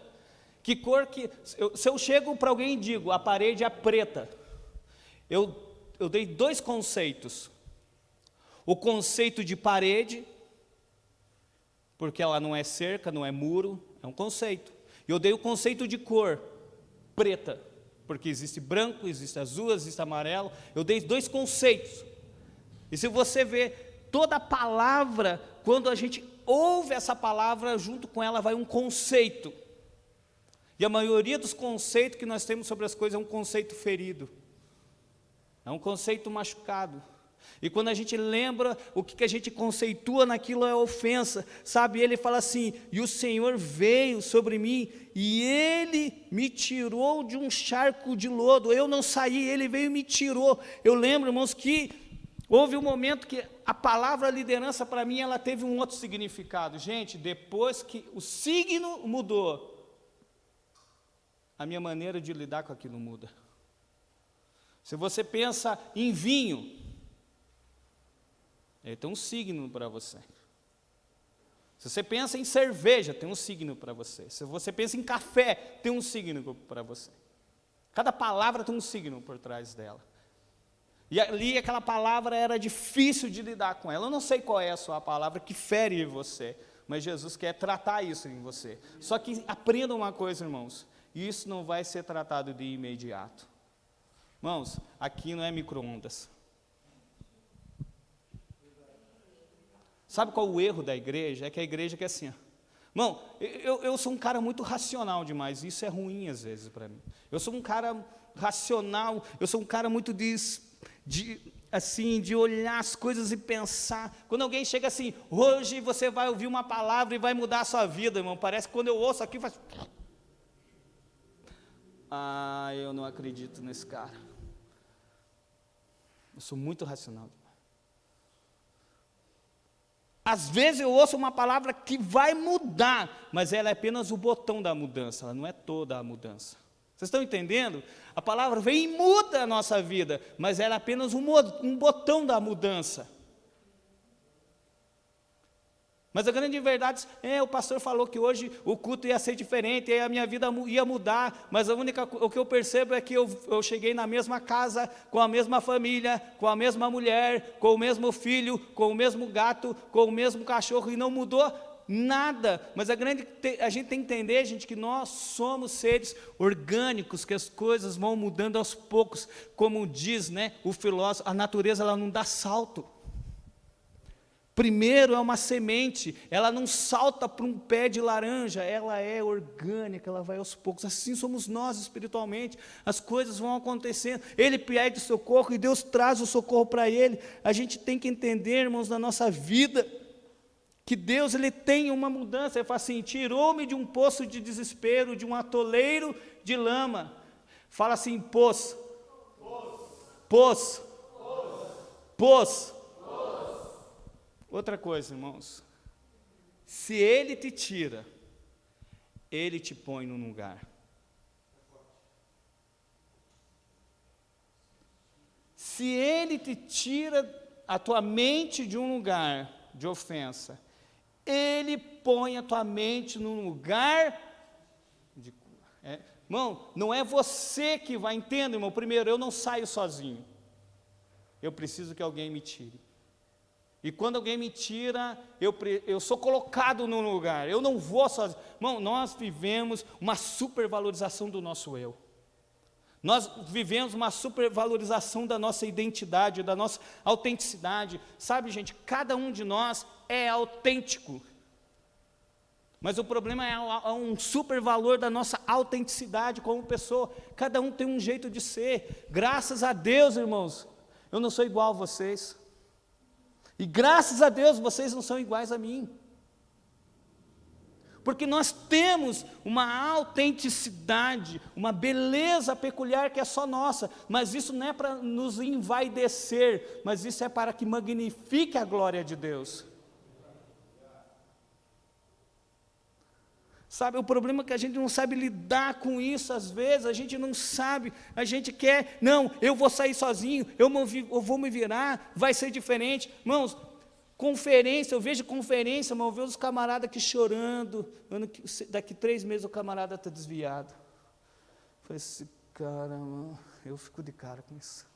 que cor que... Se eu chego para alguém e digo, a parede é preta, eu dei dois conceitos. O conceito de parede, porque ela não é cerca, não é muro, é um conceito. E eu dei o conceito de cor, preta, porque existe branco, existe azul, existe amarelo. Eu dei dois conceitos. E se você vê toda a palavra, quando a gente ouve essa palavra, junto com ela vai um conceito. E a maioria dos conceitos que nós temos sobre as coisas é um conceito ferido. É um conceito machucado. E quando a gente lembra o que a gente conceitua naquilo é ofensa, sabe? Ele fala assim, e o Senhor veio sobre mim, e Ele me tirou de um charco de lodo, eu não saí, Ele veio e me tirou. Eu lembro, irmãos, que houve um momento que a palavra liderança para mim, ela teve um outro significado. Gente, depois que o signo mudou, a minha maneira de lidar com aquilo muda. Se você pensa em vinho, ele tem um signo para você. Se você pensa em cerveja, tem um signo para você. Se você pensa em café, tem um signo para você. Cada palavra tem um signo por trás dela. E ali aquela palavra era difícil de lidar com ela. Eu não sei qual é a sua palavra que fere você, mas Jesus quer tratar isso em você. Só que aprenda uma coisa, irmãos, isso não vai ser tratado de imediato. Irmãos, aqui não é micro-ondas. Sabe qual o erro da igreja? É que a igreja quer assim, ó. Irmão, eu sou um cara muito racional demais, isso é ruim às vezes para mim. Eu sou um cara racional, eu sou um cara muito assim, de olhar as coisas e pensar. Quando alguém chega assim, hoje você vai ouvir uma palavra e vai mudar a sua vida, irmão, parece que quando eu ouço aqui, faz... Ah, eu não acredito nesse cara. Eu sou muito racional. Às vezes eu ouço uma palavra que vai mudar, mas ela é apenas o botão da mudança, ela não é toda a mudança. Vocês estão entendendo? A palavra vem e muda a nossa vida, mas ela é apenas um botão da mudança. Mas a grande verdade é, o pastor falou que hoje o culto ia ser diferente, a minha vida ia mudar, mas o que eu percebo é que eu cheguei na mesma casa, com a mesma família, com a mesma mulher, com o mesmo filho, com o mesmo gato, com o mesmo cachorro, e não mudou nada. Mas a gente tem que entender, gente, que nós somos seres orgânicos, que as coisas vão mudando aos poucos, como diz, né, o filósofo, a natureza ela não dá salto. Primeiro é uma semente, ela não salta para um pé de laranja, ela é orgânica, ela vai aos poucos. Assim somos nós espiritualmente, as coisas vão acontecendo. Ele pede socorro e Deus traz o socorro para ele. A gente tem que entender, irmãos, na nossa vida, que Deus ele tem uma mudança. Ele fala assim, tirou-me de um poço de desespero, de um atoleiro de lama. Fala assim, pôs. Outra coisa, irmãos, se Ele te tira, Ele te põe num lugar. Se Ele te tira a tua mente de um lugar de ofensa, Ele põe a tua mente num lugar de cura. Irmão, não é você que vai, entenda, irmão, primeiro, eu não saio sozinho, eu preciso que alguém me tire. E quando alguém me tira, eu sou colocado num lugar, eu não vou sozinho. Irmão, nós vivemos uma supervalorização do nosso eu. Nós vivemos uma supervalorização da nossa identidade, da nossa autenticidade. Sabe, gente, cada um de nós é autêntico. Mas o problema é um supervalor da nossa autenticidade como pessoa. Cada um tem um jeito de ser. Graças a Deus, irmãos, eu não sou igual a vocês. E graças a Deus vocês não são iguais a mim. Porque nós temos uma autenticidade, uma beleza peculiar que é só nossa, mas isso não é para nos envaidecer, mas isso é para que magnifique a glória de Deus. Sabe, o problema é que a gente não sabe lidar com isso, às vezes, a gente não sabe, a gente quer, não, eu vou sair sozinho, eu vou me virar, vai ser diferente. Irmãos, conferência, eu vejo conferência, mas eu vejo os camaradas aqui chorando, daqui 3 meses o camarada está desviado. Eu falei, esse cara, mano, eu fico de cara com isso.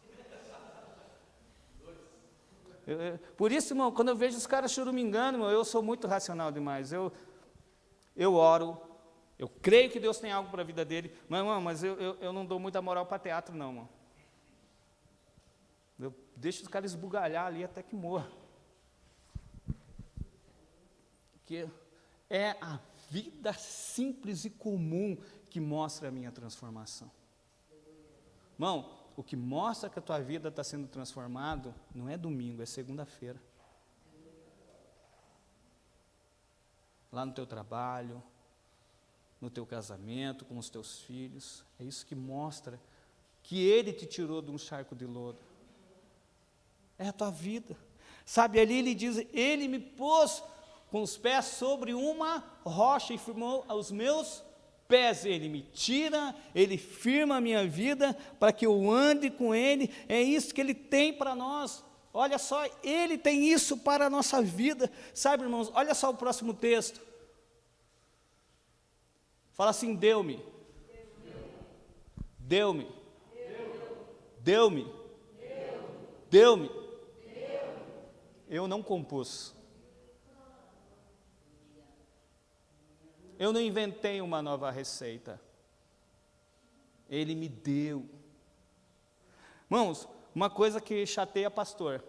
Por isso, irmão, quando eu vejo os caras choramingando, irmão, eu sou muito racional demais, eu oro, eu creio que Deus tem algo para a vida dele, mas eu não dou muita moral para teatro não, irmão. Eu deixo os caras esbugalhar ali até que morra. Porque é a vida simples e comum que mostra a minha transformação. Irmão, o que mostra que a tua vida está sendo transformada não é domingo, é segunda-feira. Lá no teu trabalho, no teu casamento, com os teus filhos, é isso que mostra que Ele te tirou de um charco de lodo. É a tua vida. Sabe, ali ele diz, Ele me pôs com os pés sobre uma rocha e firmou os meus pés. Ele me tira, Ele firma a minha vida para que eu ande com Ele. É isso que Ele tem para nós. Olha só, Ele tem isso para a nossa vida. Sabe, irmãos, olha só o próximo texto. Fala assim, deu-me. Deu-me. Deu-me. Deu-me. Eu não compus. Eu não inventei uma nova receita. Ele me deu. Irmãos, uma coisa que chateia pastor.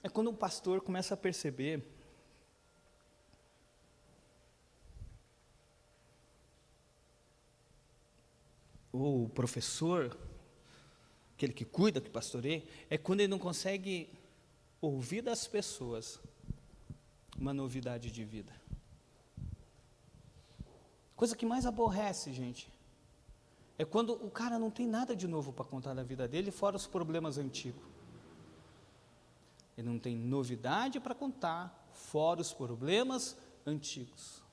É quando o pastor começa a perceber ou o professor, aquele que cuida, que pastoreia, é quando ele não consegue ouvir das pessoas uma novidade de vida. Coisa que mais aborrece, gente, é quando o cara não tem nada de novo para contar da vida dele, fora os problemas antigos. Ele não tem novidade para contar, fora os problemas antigos.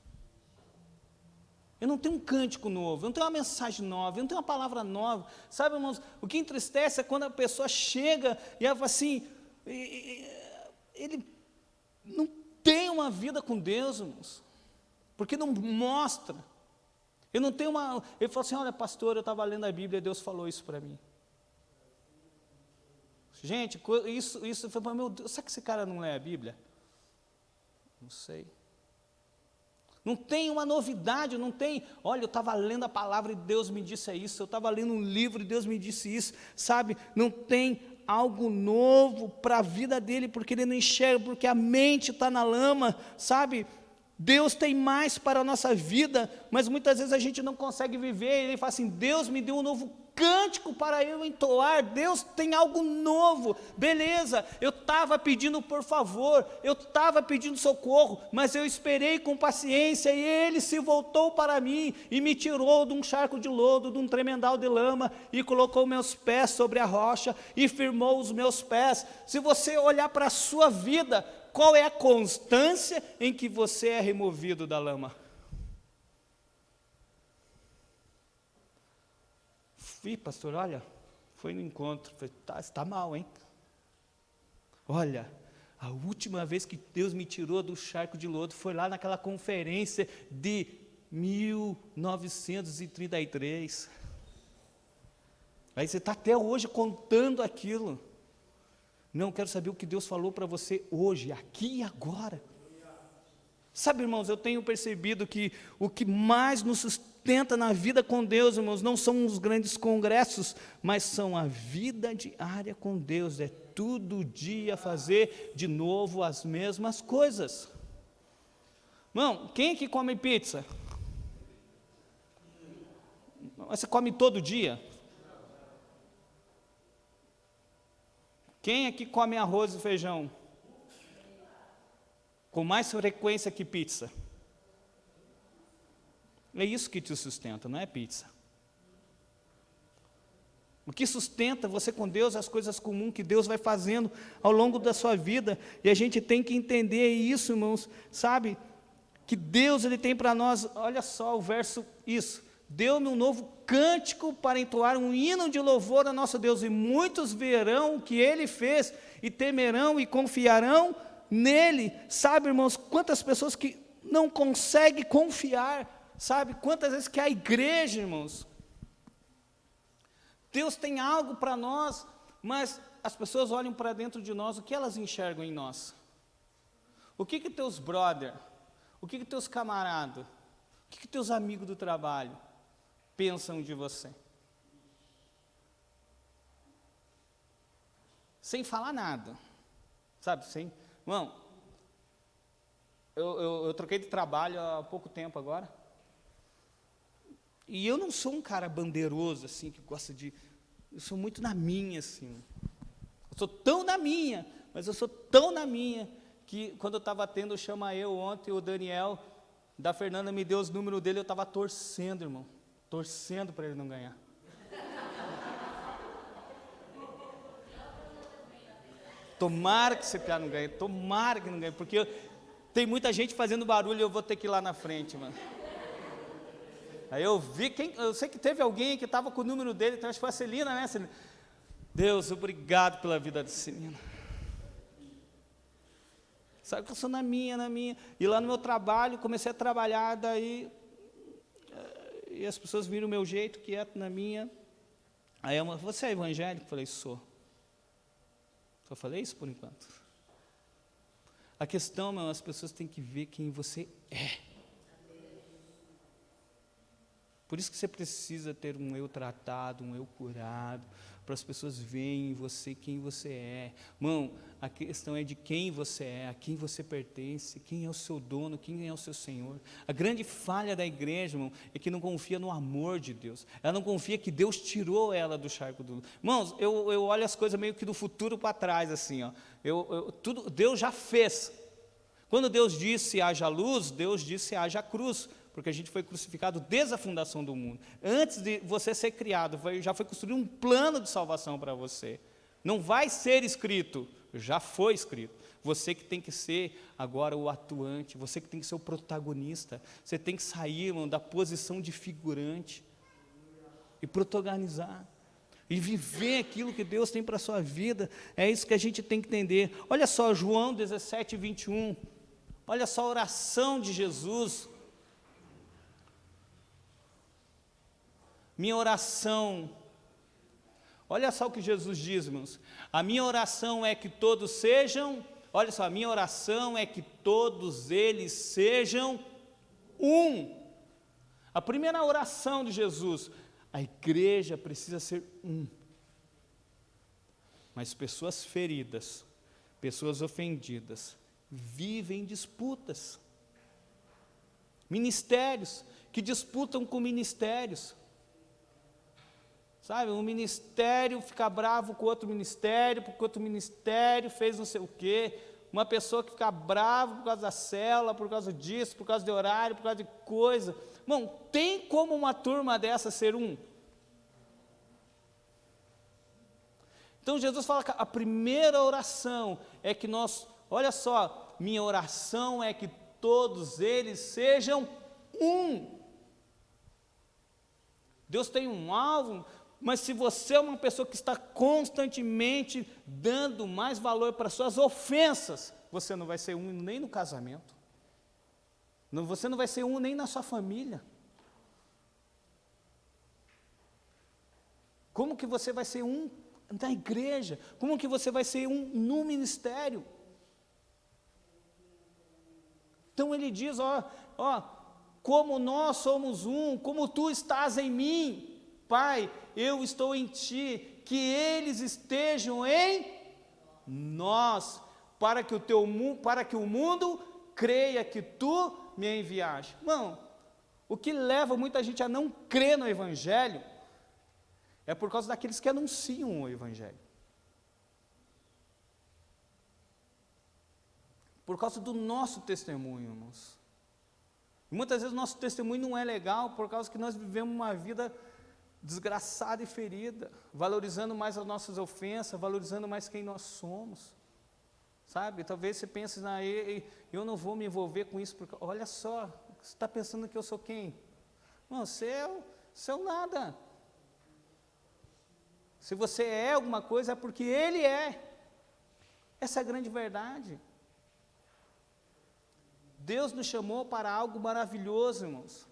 Eu não tenho um cântico novo, eu não tenho uma mensagem nova, eu não tenho uma palavra nova. Sabe, irmãos, o que entristece é quando a pessoa chega e ela fala assim, ele não tem uma vida com Deus, irmãos, porque não mostra. Eu não tenho uma... Ele fala assim, olha, pastor, eu estava lendo a Bíblia e Deus falou isso para mim. Gente, isso foi para meu Deus, será que esse cara não lê a Bíblia? Não sei. Não tem uma novidade, não tem, olha, eu estava lendo a palavra e Deus me disse isso, eu estava lendo um livro e Deus me disse isso, sabe? Não tem algo novo para a vida dele, porque ele não enxerga, porque a mente está na lama, sabe? Deus tem mais para a nossa vida, mas muitas vezes a gente não consegue viver. Ele fala assim, Deus me deu um novo cântico para eu entoar, Deus tem algo novo, beleza, eu estava pedindo por favor, eu estava pedindo socorro, mas eu esperei com paciência, e Ele se voltou para mim, e me tirou de um charco de lodo, de um tremendal de lama, e colocou meus pés sobre a rocha, e firmou os meus pés. Se você olhar para a sua vida, qual é a constância em que você é removido da lama? Ih, pastor, olha, foi no encontro, falei, está mal, hein? Olha, a última vez que Deus me tirou do charco de lodo foi lá naquela conferência de 1933. Aí você está até hoje contando aquilo. Não, quero saber o que Deus falou para você hoje, aqui e agora. Sabe, irmãos, eu tenho percebido que o que mais nos sustenta na vida com Deus, irmãos, não são os grandes congressos, mas são a vida diária com Deus, é todo dia fazer de novo as mesmas coisas. Irmão, quem que come pizza? Você come todo dia? Quem aqui come arroz e feijão com mais frequência que pizza? É isso que te sustenta, não é pizza. O que sustenta você com Deus, as coisas comuns que Deus vai fazendo ao longo da sua vida, e a gente tem que entender isso, irmãos, sabe? Que Deus, Ele tem para nós, olha só o verso, isso, deu-me um novo cântico para entoar um hino de louvor a nosso Deus, e muitos verão o que Ele fez, e temerão e confiarão nele. Sabe, irmãos, quantas pessoas que não conseguem confiar, sabe, quantas vezes que a igreja, irmãos, Deus tem algo para nós, mas as pessoas olham para dentro de nós, o que elas enxergam em nós? O que teus brother, o que teus camaradas, o que teus amigos do trabalho pensam de você? Sem falar nada, sabe, irmão, eu troquei de trabalho há pouco tempo agora, e eu não sou um cara bandeiroso, assim, que gosta de... Eu sou muito na minha, assim. Eu sou tão na minha, mas eu sou tão na minha, que quando eu estava tendo chama eu ontem, o Daniel, da Fernanda, me deu os números dele, eu estava torcendo, irmão. Torcendo para ele não ganhar. Tomara que esse piá não ganhe, tomara que não ganhe, porque tem muita gente fazendo barulho e eu vou ter que ir lá na frente, mano. Aí eu vi, eu sei que teve alguém que estava com o número dele, então acho que foi a Celina, né, Celina? Deus, obrigado pela vida desse menino. Sabe que eu sou na minha, e lá no meu trabalho, comecei a trabalhar, daí, e as pessoas viram o meu jeito, quieto na minha, aí eu falei, você é evangélico? Eu falei, sou. Só falei isso por enquanto. A questão, meu, as pessoas têm que ver quem você é. Por isso que você precisa ter um eu tratado, um eu curado, para as pessoas verem em você quem você é. Irmão, a questão é de quem você é, a quem você pertence, quem é o seu dono, quem é o seu Senhor. A grande falha da igreja, irmão, é que não confia no amor de Deus. Ela não confia que Deus tirou ela do charco do... Irmãos, eu olho as coisas meio que do futuro para trás, assim, ó. Tudo, Deus já fez. Quando Deus disse haja luz, Deus disse haja cruz, porque a gente foi crucificado desde a fundação do mundo. Antes de você ser criado, já foi construído um plano de salvação para você. Não vai ser escrito, já foi escrito. Você que tem que ser agora o atuante, você que tem que ser o protagonista. Você tem que sair, irmão, da posição de figurante e protagonizar. E viver aquilo que Deus tem para a sua vida. É isso que a gente tem que entender. Olha só, João 17, 21. Olha só a oração de Jesus. Minha oração, olha só o que Jesus diz, irmãos, a minha oração é que todos sejam, olha só, a minha oração é que todos eles sejam um. A primeira oração de Jesus, a igreja precisa ser um. Mas pessoas feridas, pessoas ofendidas, vivem disputas. Ministérios que disputam com ministérios. Sabe, um ministério fica bravo com outro ministério, porque outro ministério fez não sei o quê. Uma pessoa que fica brava por causa da célula, por causa disso, por causa de horário, por causa de coisa. Irmão, tem como uma turma dessa ser um? Então Jesus fala que a primeira oração é que nós, olha só, minha oração é que todos eles sejam um. Deus tem um alvo, mas se você é uma pessoa que está constantemente dando mais valor para suas ofensas, você não vai ser um nem no casamento, você não vai ser um nem na sua família. Como que você vai ser um na igreja? Como que você vai ser um no ministério? Então ele diz, como nós somos um, como tu estás em mim, Pai, eu estou em ti, que eles estejam em nós, para que o mundo creia que tu me enviaste. Irmão, o que leva muita gente a não crer no Evangelho é por causa daqueles que anunciam o Evangelho. por causa do nosso testemunho, irmãos. E muitas vezes o nosso testemunho não é legal por causa que nós vivemos uma vida desgraçada e ferida, valorizando mais as nossas ofensas, valorizando mais quem nós somos. Sabe? Talvez você pense, eu não vou me envolver com isso, porque olha só, você está pensando que eu sou quem? Não, você é o nada. Se você é alguma coisa, é porque Ele é. Essa é a grande verdade. Deus nos chamou para algo maravilhoso, irmãos.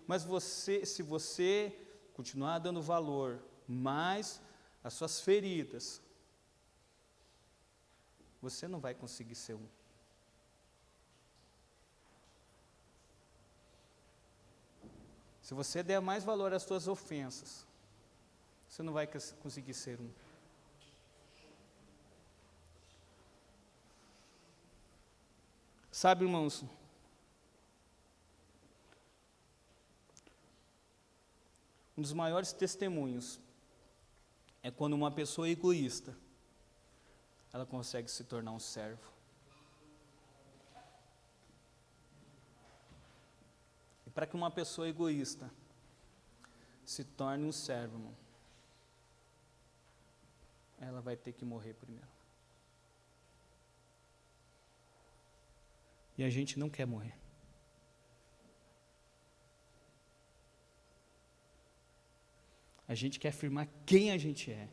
Mas se você continuar dando valor mais às suas feridas, você não vai conseguir ser um. Se você der mais valor às suas ofensas, você não vai conseguir ser um. Sabe, irmãos, um dos maiores testemunhos é quando uma pessoa egoísta, ela consegue se tornar um servo. E para que uma pessoa egoísta se torne um servo, irmão, ela vai ter que morrer primeiro. E a gente não quer morrer. A gente quer afirmar quem a gente é,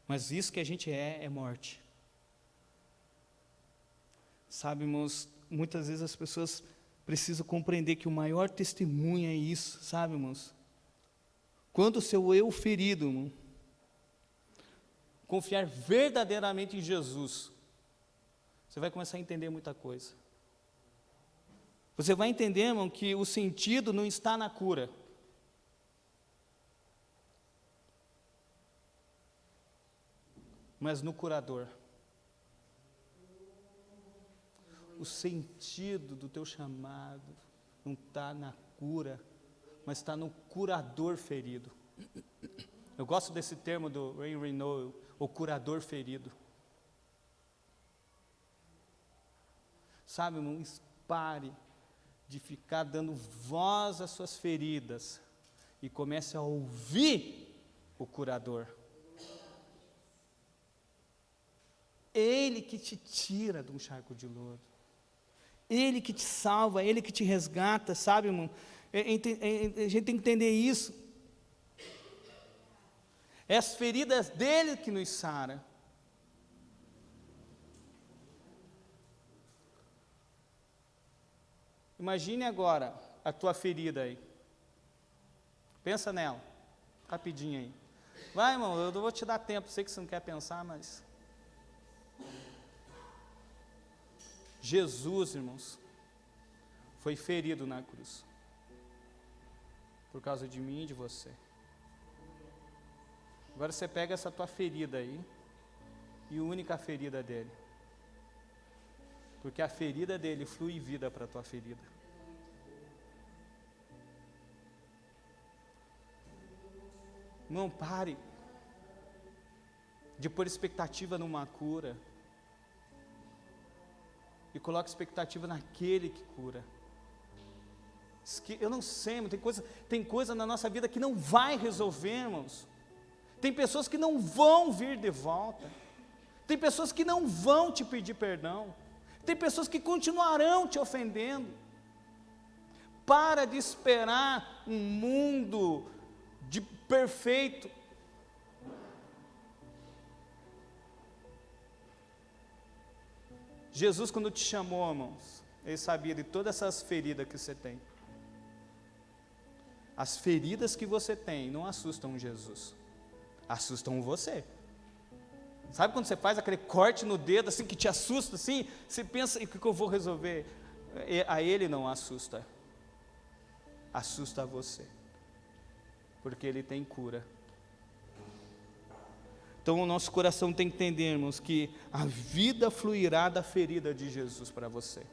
mas isso que a gente é morte. Sabe, irmãos, muitas vezes as pessoas precisam compreender que o maior testemunho é isso, sabe, irmãos? Quando o seu eu ferido, irmão, confiar verdadeiramente em Jesus, você vai começar a entender muita coisa. Você vai entender, irmão, que o sentido não está na cura. Mas no curador. O sentido do teu chamado não está na cura, mas está no curador ferido. Eu gosto desse termo do Ray Renault, o curador ferido. Sabe, irmão, pare de ficar dando voz às suas feridas e comece a ouvir o curador. Ele que te tira de um charco de lodo. Ele que te salva, Ele que te resgata, sabe, irmão? A gente tem que entender isso. É as feridas dele que nos sara. Imagine agora a tua ferida aí. Pensa nela, rapidinho aí. Vai, irmão, eu vou te dar tempo, sei que você não quer pensar, mas... Jesus, irmãos, foi ferido na cruz, por causa de mim e de você. Agora você pega essa tua ferida aí, e única ferida dele, porque a ferida dele flui vida para a tua ferida. Não pare de pôr expectativa numa cura, e coloque expectativa naquele que cura. Eu não sei, mas tem coisa na nossa vida que não vai resolver, irmãos. Tem pessoas que não vão vir de volta. Tem pessoas que não vão te pedir perdão. Tem pessoas que continuarão te ofendendo. Para de esperar um mundo perfeito. Jesus, quando te chamou, irmãos, Ele sabia de todas essas feridas que você tem. As feridas que você tem não assustam Jesus, assustam você. Sabe quando você faz aquele corte no dedo, assim, que te assusta, assim, você pensa, o que eu vou resolver? A Ele não assusta, assusta a você, porque Ele tem cura. Então o nosso coração tem que entender, irmãos, que a vida fluirá da ferida de Jesus para você.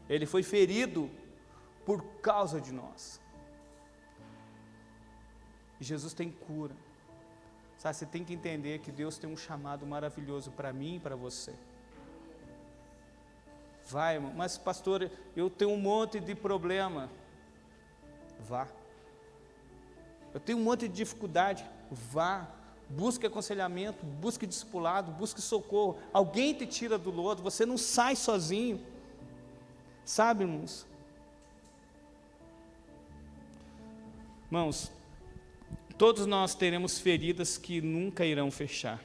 Ele foi ferido por causa de nós. E Jesus tem cura. Sabe, você tem que entender que Deus tem um chamado maravilhoso para mim e para você. Vai, irmão. Mas, pastor, eu tenho um monte de problema. Vá. Eu tenho um monte de dificuldade. Vá. Busque aconselhamento, busque discipulado, busque socorro. Alguém te tira do lodo, você não sai sozinho. Sabe, irmãos? Irmãos, todos nós teremos feridas que nunca irão fechar.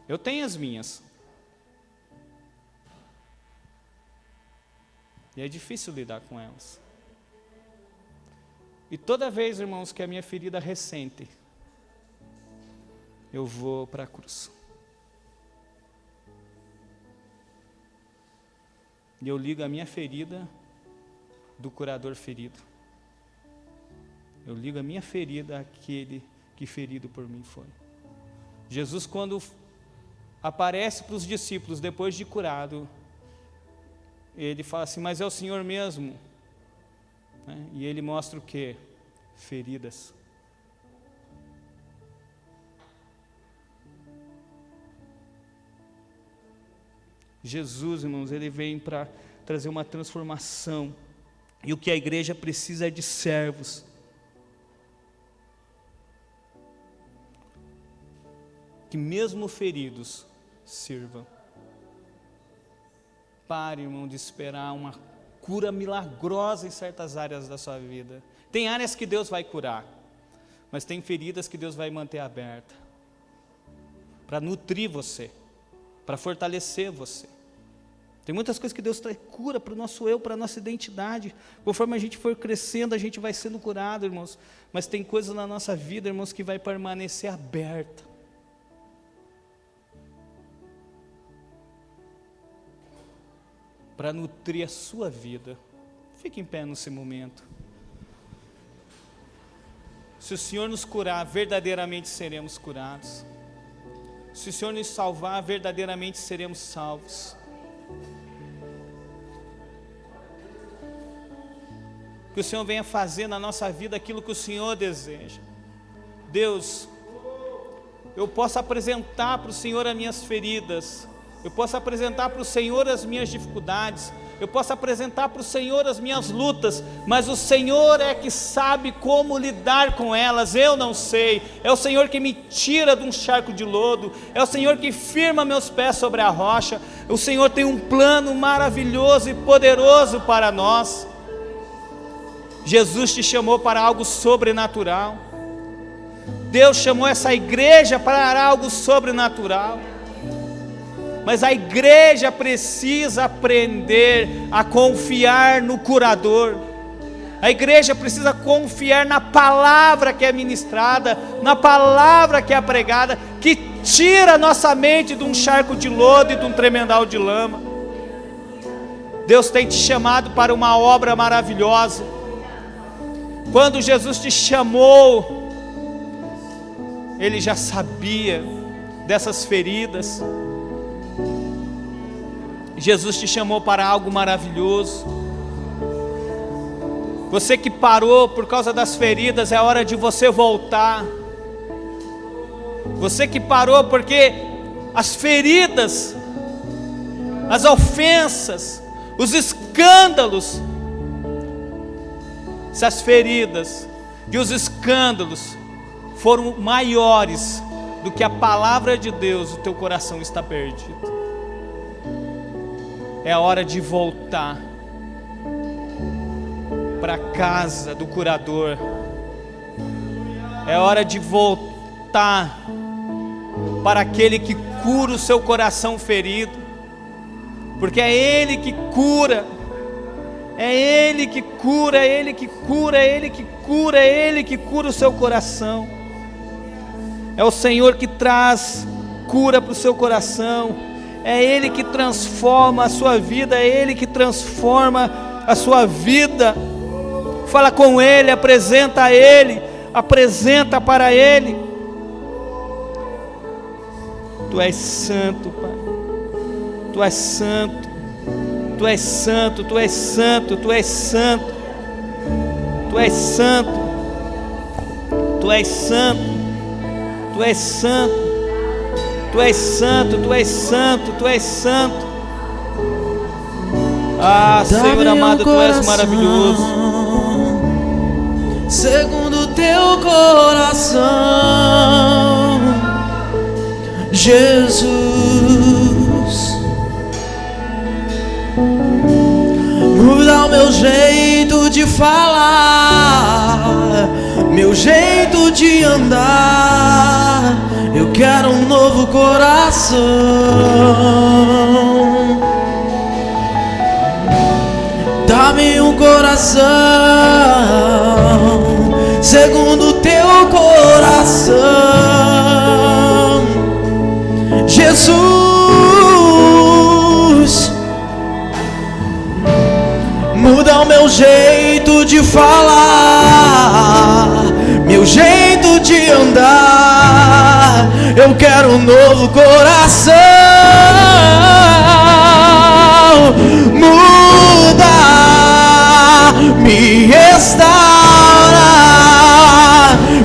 Eu tenho as minhas. E é difícil lidar com elas. E toda vez, irmãos, que a minha ferida ressente, eu vou para a cruz. E eu ligo a minha ferida do curador ferido. Eu ligo a minha ferida àquele que ferido por mim foi. Jesus, quando aparece para os discípulos depois de curado, ele fala assim, mas é o Senhor mesmo. E ele mostra o quê? Feridas. Jesus, irmãos, ele vem para trazer uma transformação. E o que a igreja precisa é de servos. Que mesmo feridos, sirvam. Pare, irmão, de esperar uma cura milagrosa em certas áreas da sua vida. Tem áreas que Deus vai curar, mas tem feridas que Deus vai manter aberta para nutrir você, para fortalecer você. Tem muitas coisas que Deus traz cura para o nosso eu, para a nossa identidade. Conforme a gente for crescendo, a gente vai sendo curado, irmãos. Mas tem coisas na nossa vida, irmãos, que vai permanecer aberta. Para nutrir a sua vida. Fique em pé nesse momento. Se o Senhor nos curar, verdadeiramente seremos curados. Se o Senhor nos salvar, verdadeiramente seremos salvos. Que o Senhor venha fazer na nossa vida aquilo que o Senhor deseja. Deus, eu posso apresentar para o Senhor as minhas feridas. Eu posso apresentar para o Senhor as minhas dificuldades, eu posso apresentar para o Senhor as minhas lutas, mas o Senhor é que sabe como lidar com elas, eu não sei. É o Senhor que me tira de um charco de lodo, é o Senhor que firma meus pés sobre a rocha. O Senhor tem um plano maravilhoso e poderoso para nós. Jesus te chamou para algo sobrenatural, Deus chamou essa igreja para algo sobrenatural. Mas a igreja precisa aprender a confiar no curador. A igreja precisa confiar na palavra que é ministrada, na palavra que é pregada, que tira a nossa mente de um charco de lodo e de um tremendal de lama. Deus tem te chamado para uma obra maravilhosa. Quando Jesus te chamou, Ele já sabia dessas feridas. Jesus te chamou para algo maravilhoso. Você que parou por causa das feridas, é hora de você voltar. Você que parou porque as feridas, as ofensas, os escândalos, se as feridas e os escândalos foram maiores do que a palavra de Deus, o teu coração está perdido. É a hora de voltar para a casa do curador. É hora de voltar para aquele que cura o seu coração ferido, porque é Ele que cura. É Ele que cura, é Ele que cura, é Ele que cura, é Ele que cura o seu coração. É o Senhor que traz cura para o seu coração. É Ele que transforma a sua vida, é Ele que transforma a sua vida. Fala com Ele, apresenta a Ele, apresenta para Ele. Tu és santo, Pai. Tu és santo. Tu és santo, Tu és santo, Tu és santo. Tu és santo. Tu és santo. Tu és santo. Tu és santo, Tu és santo, Tu és santo. Ah, Senhor amado, Tu és maravilhoso. Segundo Teu coração, Jesus. Muda o meu jeito de falar, meu jeito de andar. Eu quero um novo coração. Dá-me um coração segundo Teu coração, Jesus. Muda o meu jeito de falar, meu jeito de andar. Eu quero um novo coração. Muda, me restaura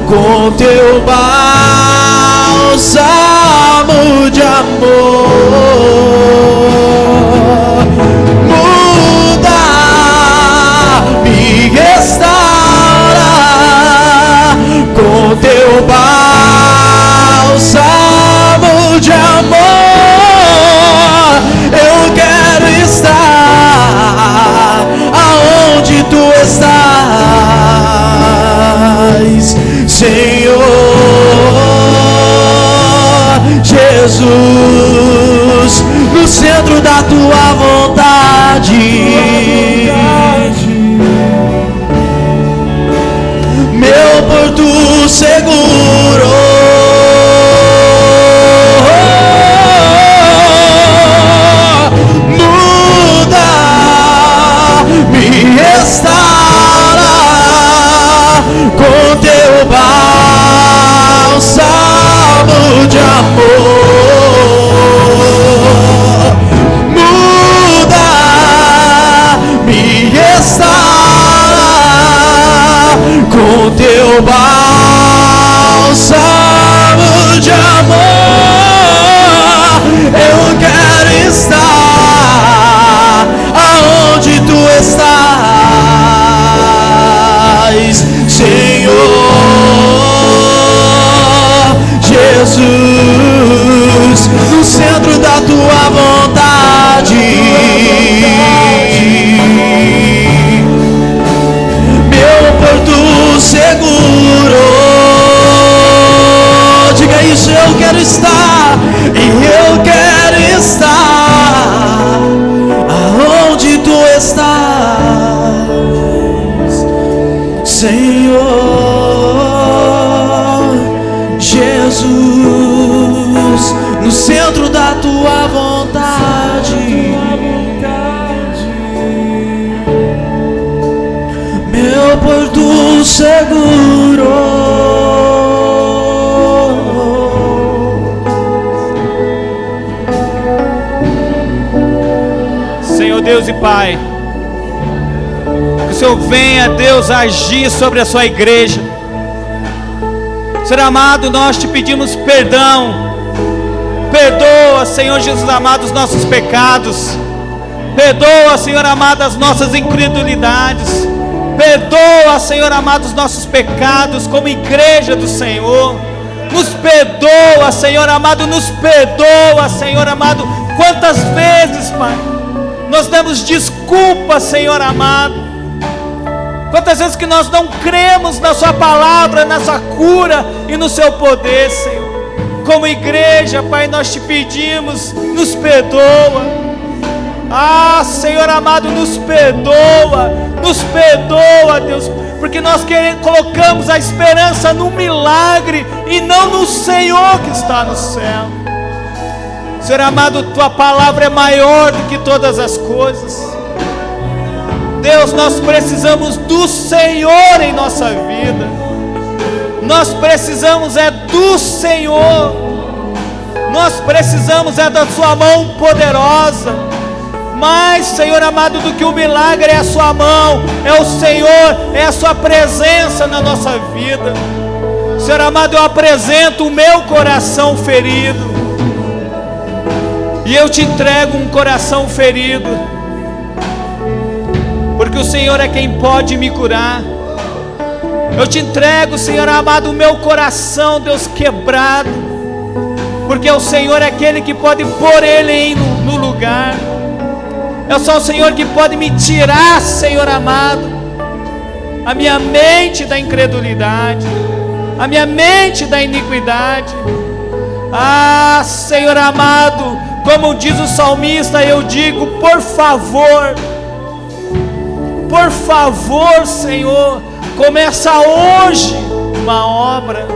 com Teu bálsamo de amor. Muda, me restaura com Teu bálsamo de amor. Eu quero estar aonde Tu estás, Senhor Jesus, no centro da Tua vontade. Meu porto seguro. Muda, me restaura com Teu bálsamo de amor. Muda, me restaura com Teu bálsamo de amor. Eu quero estar aonde Tu estás, Senhor Jesus, no centro da Tua vontade. Meu porto seguro. Diga isso, eu quero estar, e eu quero estar aonde Tu estás, Senhor Jesus, no centro da Tua vontade. Meu porto seguro. Senhor Deus e Pai, que o Senhor venha, Deus, agir sobre a Sua igreja. Senhor amado, nós Te pedimos perdão. Perdoa, Senhor Jesus amado, os nossos pecados. Perdoa, Senhor amado, as nossas incredulidades. Perdoa, Senhor amado, os nossos pecados como igreja do Senhor. Nos perdoa, Senhor amado, nos perdoa, Senhor amado. Quantas vezes, Pai, nós damos desculpa, Senhor amado. Quantas vezes que nós não cremos na Sua palavra, na Sua cura e no Seu poder, Senhor. Como igreja, Pai, nós Te pedimos, nos perdoa. Ah, Senhor amado, nos perdoa, Deus, porque nós colocamos a esperança no milagre e não no Senhor que está no céu. Senhor amado, Tua palavra é maior do que todas as coisas. Deus, nós precisamos do Senhor em nossa vida. Nós precisamos do Senhor. Nós precisamos da Sua mão poderosa. Mais, Senhor amado, do que o milagre é a Sua mão, é o Senhor, é a Sua presença na nossa vida. Senhor amado, eu apresento o meu coração ferido. E eu te entrego um coração ferido, porque o Senhor é quem pode me curar. Eu te entrego, Senhor amado, o meu coração, Deus, quebrado, porque o Senhor é aquele que pode pôr ele no lugar. É só o Senhor que pode me tirar, Senhor amado, a minha mente da incredulidade, a minha mente da iniquidade. Ah, Senhor amado, como diz o salmista, eu digo, por favor, Senhor, começa hoje uma obra.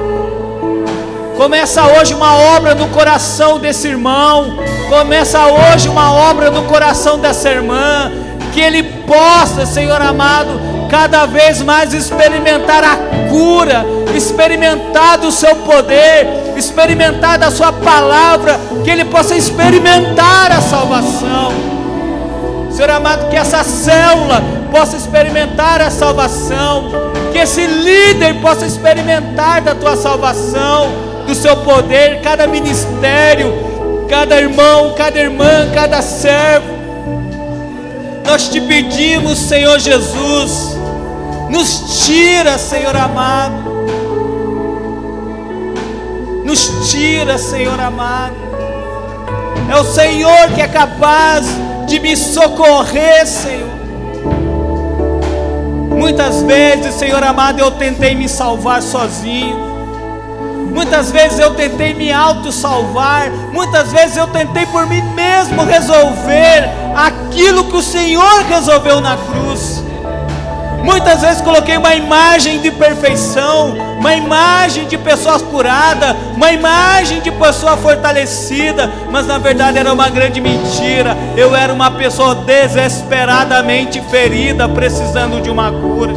Começa hoje uma obra no coração desse irmão. Começa hoje uma obra no coração dessa irmã. Que ele possa, Senhor amado, cada vez mais experimentar a cura, experimentar do seu poder, experimentar da sua palavra. Que ele possa experimentar a salvação. Senhor amado, que essa célula possa experimentar a salvação. Que esse líder possa experimentar da tua salvação, do seu poder, cada ministério, cada irmão, cada irmã, cada servo. Nós te pedimos, Senhor Jesus, nos tira, Senhor amado, nos tira, Senhor amado. É o Senhor que é capaz de me socorrer, Senhor. Muitas vezes, Senhor amado, eu tentei me salvar sozinho. Muitas vezes eu tentei me auto-salvar. Muitas vezes eu tentei por mim mesmo resolver aquilo que o Senhor resolveu na cruz. Muitas vezes coloquei uma imagem de perfeição, uma imagem de pessoa curada, uma imagem de pessoa fortalecida, mas na verdade era uma grande mentira. Eu era uma pessoa desesperadamente ferida, precisando de uma cura.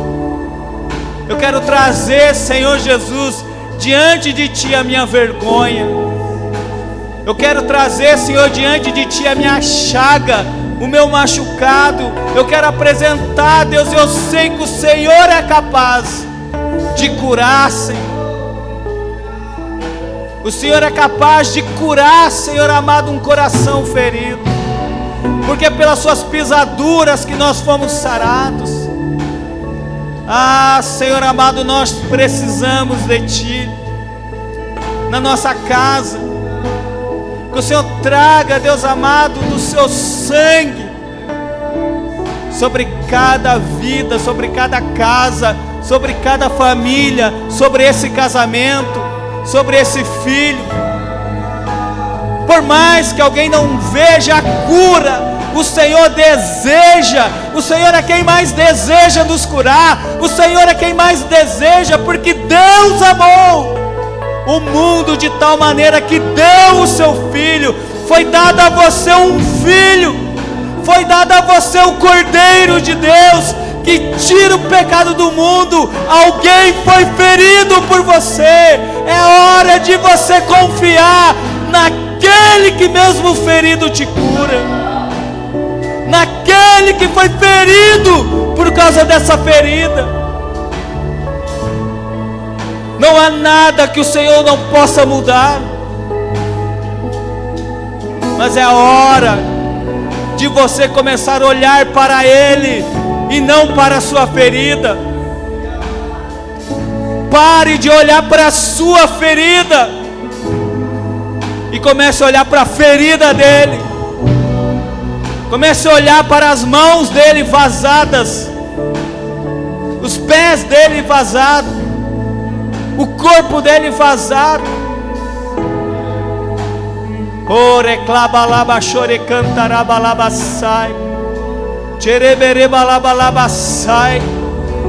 Eu quero trazer, Senhor Jesus, diante de Ti a minha vergonha. Eu quero trazer, Senhor, diante de Ti a minha chaga, o meu machucado. Eu quero apresentar, Deus, eu sei que o Senhor é capaz de curar, Senhor. O Senhor é capaz de curar, Senhor amado, um coração ferido, porque pelas suas pisaduras que nós fomos sarados. Ah, Senhor amado, nós precisamos de Ti na nossa casa. Que o Senhor traga, Deus amado, do Seu sangue sobre cada vida, sobre cada casa, sobre cada família, sobre esse casamento, sobre esse filho. Por mais que alguém não veja a cura, o Senhor deseja. O Senhor é quem mais deseja nos curar. O Senhor é quem mais deseja, porque Deus amou o mundo de tal maneira que deu o seu Filho. Foi dado a você um Filho, foi dado a você o Cordeiro de Deus, que tira o pecado do mundo. Alguém foi ferido por você. É hora de você confiar naquele que mesmo ferido te cura, naquele que foi ferido por causa dessa ferida. Não há nada que o Senhor não possa mudar, mas é a hora de você começar a olhar para Ele e não para a sua ferida. Pare de olhar para a sua ferida e comece a olhar para a ferida dele. Comece a olhar para as mãos dele vazadas, os pés dele vazados, o corpo dele vazado. Ore clabalaba chore cantarabalabasai, chereberebalabalabassai.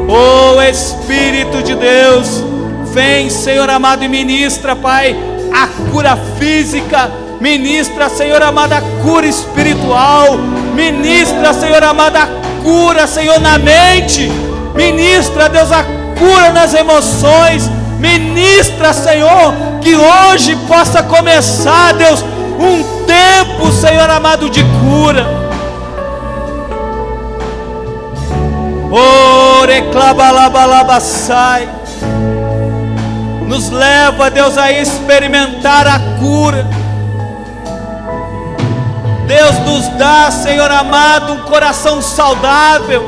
Oh Espírito de Deus, vem, Senhor amado, e ministra, Pai, a cura física. Ministra, Senhor amado, a cura espiritual. Ministra, Senhor amado, a cura, Senhor, na mente. Ministra, Deus, a cura nas emoções. Ministra, Senhor, que hoje possa começar, Deus, um tempo, Senhor amado, de cura. Ore clabalabalabassai. Nos leva, Deus, a experimentar a cura. Deus, nos dá, Senhor amado, um coração saudável,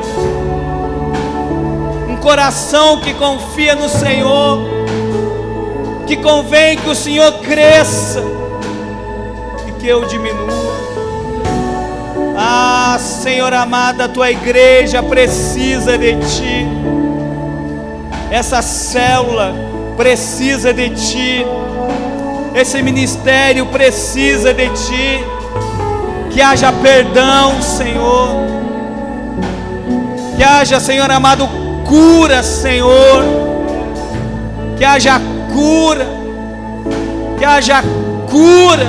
um coração que confia no Senhor, que convém que o Senhor cresça e que eu diminua. Ah, Senhor amado, a tua igreja precisa de Ti, essa célula precisa de Ti, esse ministério precisa de Ti. Que haja perdão, Senhor, que haja, Senhor amado, cura, Senhor, que haja cura, que haja cura.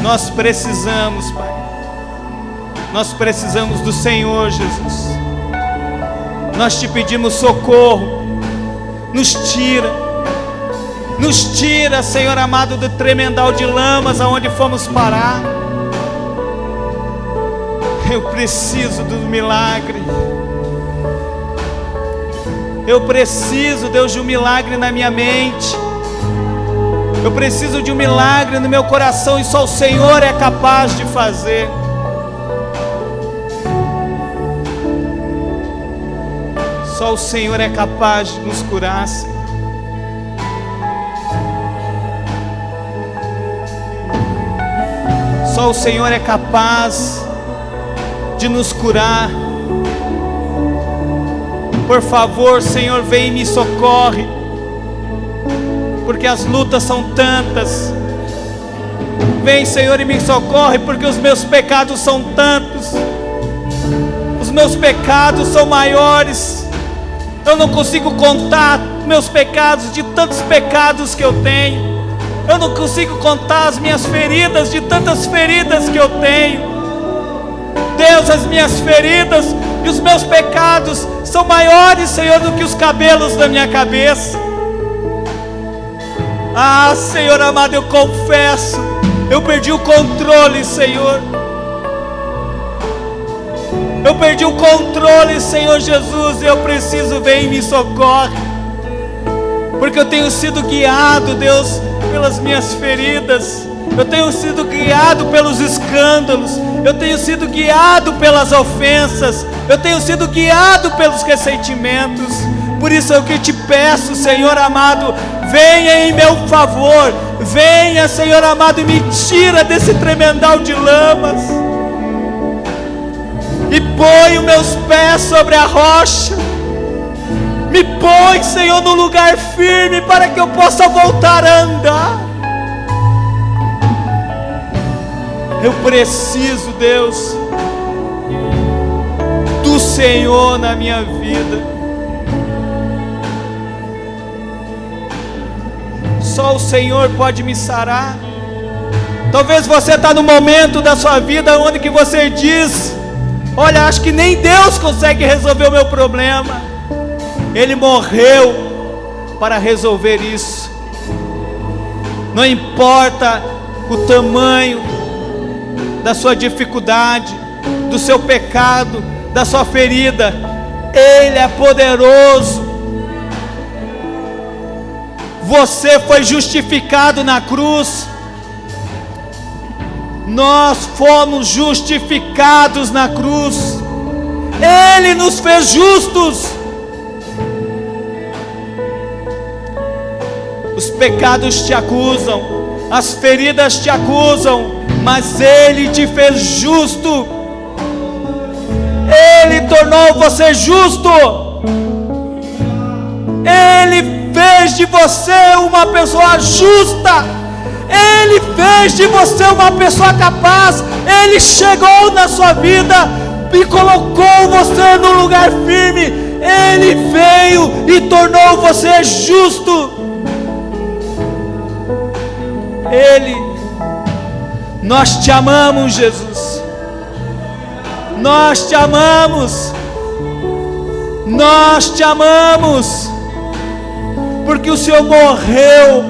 Nós precisamos, Pai, nós precisamos do Senhor, Jesus. Nós te pedimos socorro, nos tira, Senhor amado, do tremendal de lamas aonde fomos parar. Eu preciso do milagre. Eu preciso, Deus, de um milagre na minha mente. Eu preciso de um milagre no meu coração, e só o Senhor é capaz de fazer. Só o Senhor é capaz de nos curar, Senhor. Só o Senhor é capaz de nos curar. Por favor, Senhor, vem e me socorre, porque as lutas são tantas. Vem, Senhor, e me socorre, porque os meus pecados são tantos. Os meus pecados são maiores. Eu não consigo contar meus pecados, de tantos pecados que eu tenho. Eu não consigo contar as minhas feridas, de tantas feridas que eu tenho. Deus, as minhas feridas e os meus pecados são maiores, Senhor, do que os cabelos da minha cabeça. Ah, Senhor amado, eu confesso, eu perdi o controle, Senhor. Eu perdi o controle, Senhor Jesus, e eu preciso, vem e me socorre, porque eu tenho sido guiado, Deus, pelas minhas feridas. Eu tenho sido guiado pelos escândalos. Eu tenho sido guiado pelas ofensas. Eu tenho sido guiado pelos ressentimentos. Por isso eu que te peço, Senhor amado, venha em meu favor. Venha, Senhor amado, e me tira desse tremendal de lamas, e põe os meus pés sobre a rocha. Me põe, Senhor, no lugar firme, para que eu possa voltar a andar. Eu preciso, Deus, do Senhor na minha vida. Só o Senhor pode me sarar. Talvez você está no momento da sua vida onde que você diz: olha, acho que nem Deus consegue resolver o meu problema. Ele morreu para resolver isso. Não importa o tamanho da sua dificuldade, do seu pecado, da sua ferida, Ele é poderoso. Você foi justificado na cruz. Nós fomos justificados na cruz. Ele nos fez justos. Os pecados te acusam, as feridas te acusam, mas Ele te fez justo. Ele tornou você justo. Ele fez de você uma pessoa justa. Ele fez de você uma pessoa capaz. Ele chegou na sua vida e colocou você no lugar firme. Ele veio e tornou você justo. Nós te amamos, Jesus. Nós te amamos. Nós te amamos, porque o Senhor morreu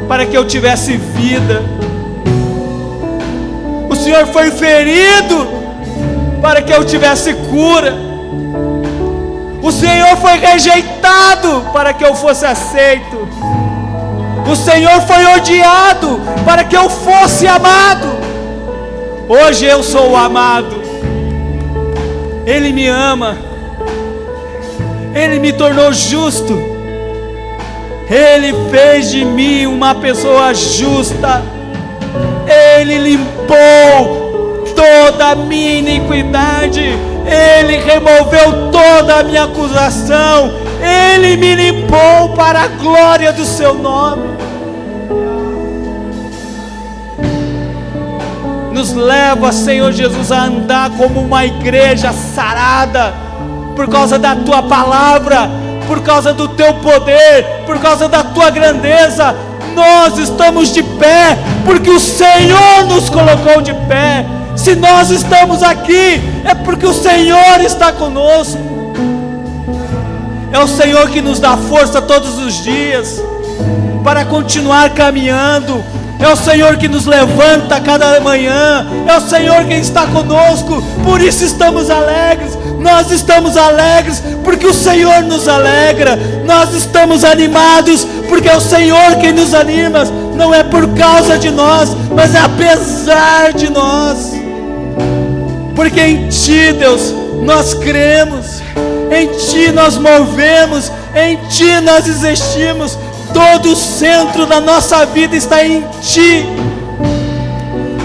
para que eu tivesse vida. O Senhor foi ferido para que eu tivesse cura. O Senhor foi rejeitado para que eu fosse aceito. O Senhor foi odiado para que eu fosse amado. Hoje eu sou o amado. Ele me ama. Ele me tornou justo. Ele fez de mim uma pessoa justa. Ele limpou toda a minha iniquidade. Ele removeu toda a minha acusação. Ele me limpou para a glória do seu nome. Nos leva, Senhor Jesus, a andar como uma igreja sarada, por causa da tua palavra, por causa do teu poder, por causa da tua grandeza. Nós estamos de pé, porque o Senhor nos colocou de pé. Se nós estamos aqui, é porque o Senhor está conosco. É o Senhor que nos dá força todos os dias, para continuar caminhando. É o Senhor que nos levanta cada manhã. É o Senhor quem está conosco. Por isso estamos alegres. Nós estamos alegres porque o Senhor nos alegra. Nós estamos animados porque é o Senhor quem nos anima. Não é por causa de nós, mas é apesar de nós. Porque em Ti, Deus, nós cremos. Em Ti nós movemos. Em Ti nós existimos. Todo o centro da nossa vida está em Ti.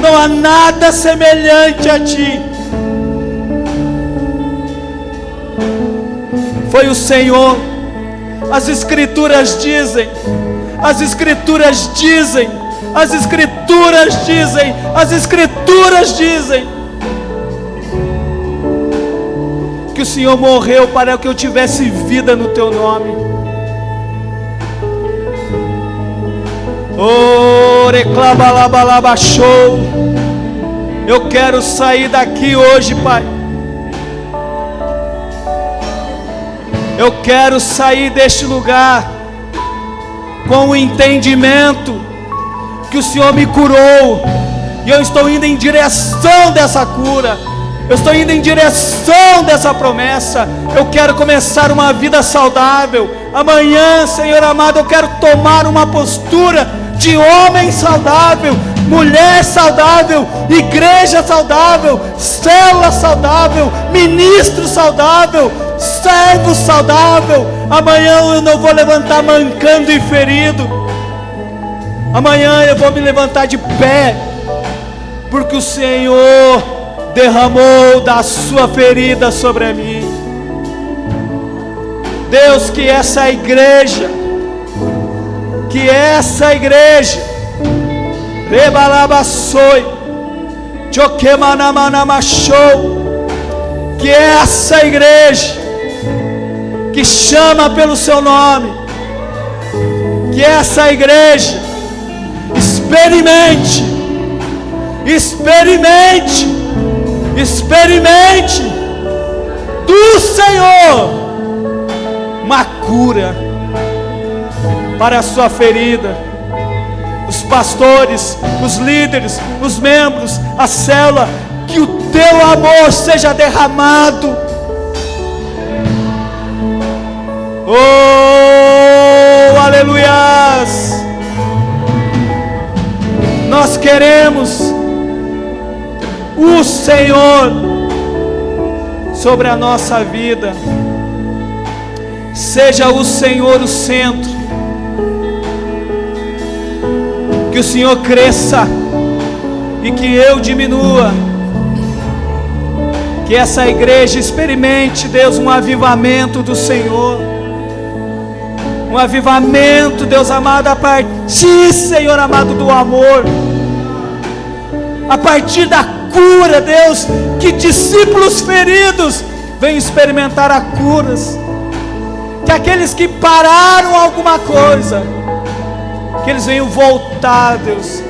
Não há nada semelhante a Ti. Foi o Senhor. As Escrituras dizem, as Escrituras dizem, as Escrituras dizem, as Escrituras dizem que o Senhor morreu para que eu tivesse vida no Teu nome. Oh, reclama show. Eu quero sair daqui hoje, Pai. Eu quero sair deste lugar com o entendimento que o Senhor me curou, e eu estou indo em direção dessa cura. Eu estou indo em direção dessa promessa. Eu quero começar uma vida saudável. Amanhã, Senhor amado, eu quero tomar uma postura de homem saudável, mulher saudável, igreja saudável, célula saudável, ministro saudável, servo saudável. Amanhã eu não vou levantar mancando e ferido. Amanhã eu vou me levantar de pé, porque o Senhor derramou da sua ferida sobre mim. Deus, que essa igreja, Rebalabassoi, Choquemanamanamachou, que essa igreja que chama pelo seu nome, que essa igreja experimente do Senhor uma cura para a sua ferida. Os pastores, os líderes, os membros, a célula, que o teu amor seja derramado. Oh, aleluias! Nós queremos o Senhor sobre a nossa vida. Seja o Senhor o centro. Que o Senhor cresça e que eu diminua. Que essa igreja experimente, Deus, um avivamento do Senhor. Um avivamento, Deus amado, a partir, Senhor amado, do amor. A partir da cura, Deus, que discípulos feridos venham experimentar a curas. Que aqueles que pararam alguma coisa, que eles venham voltar, Deus,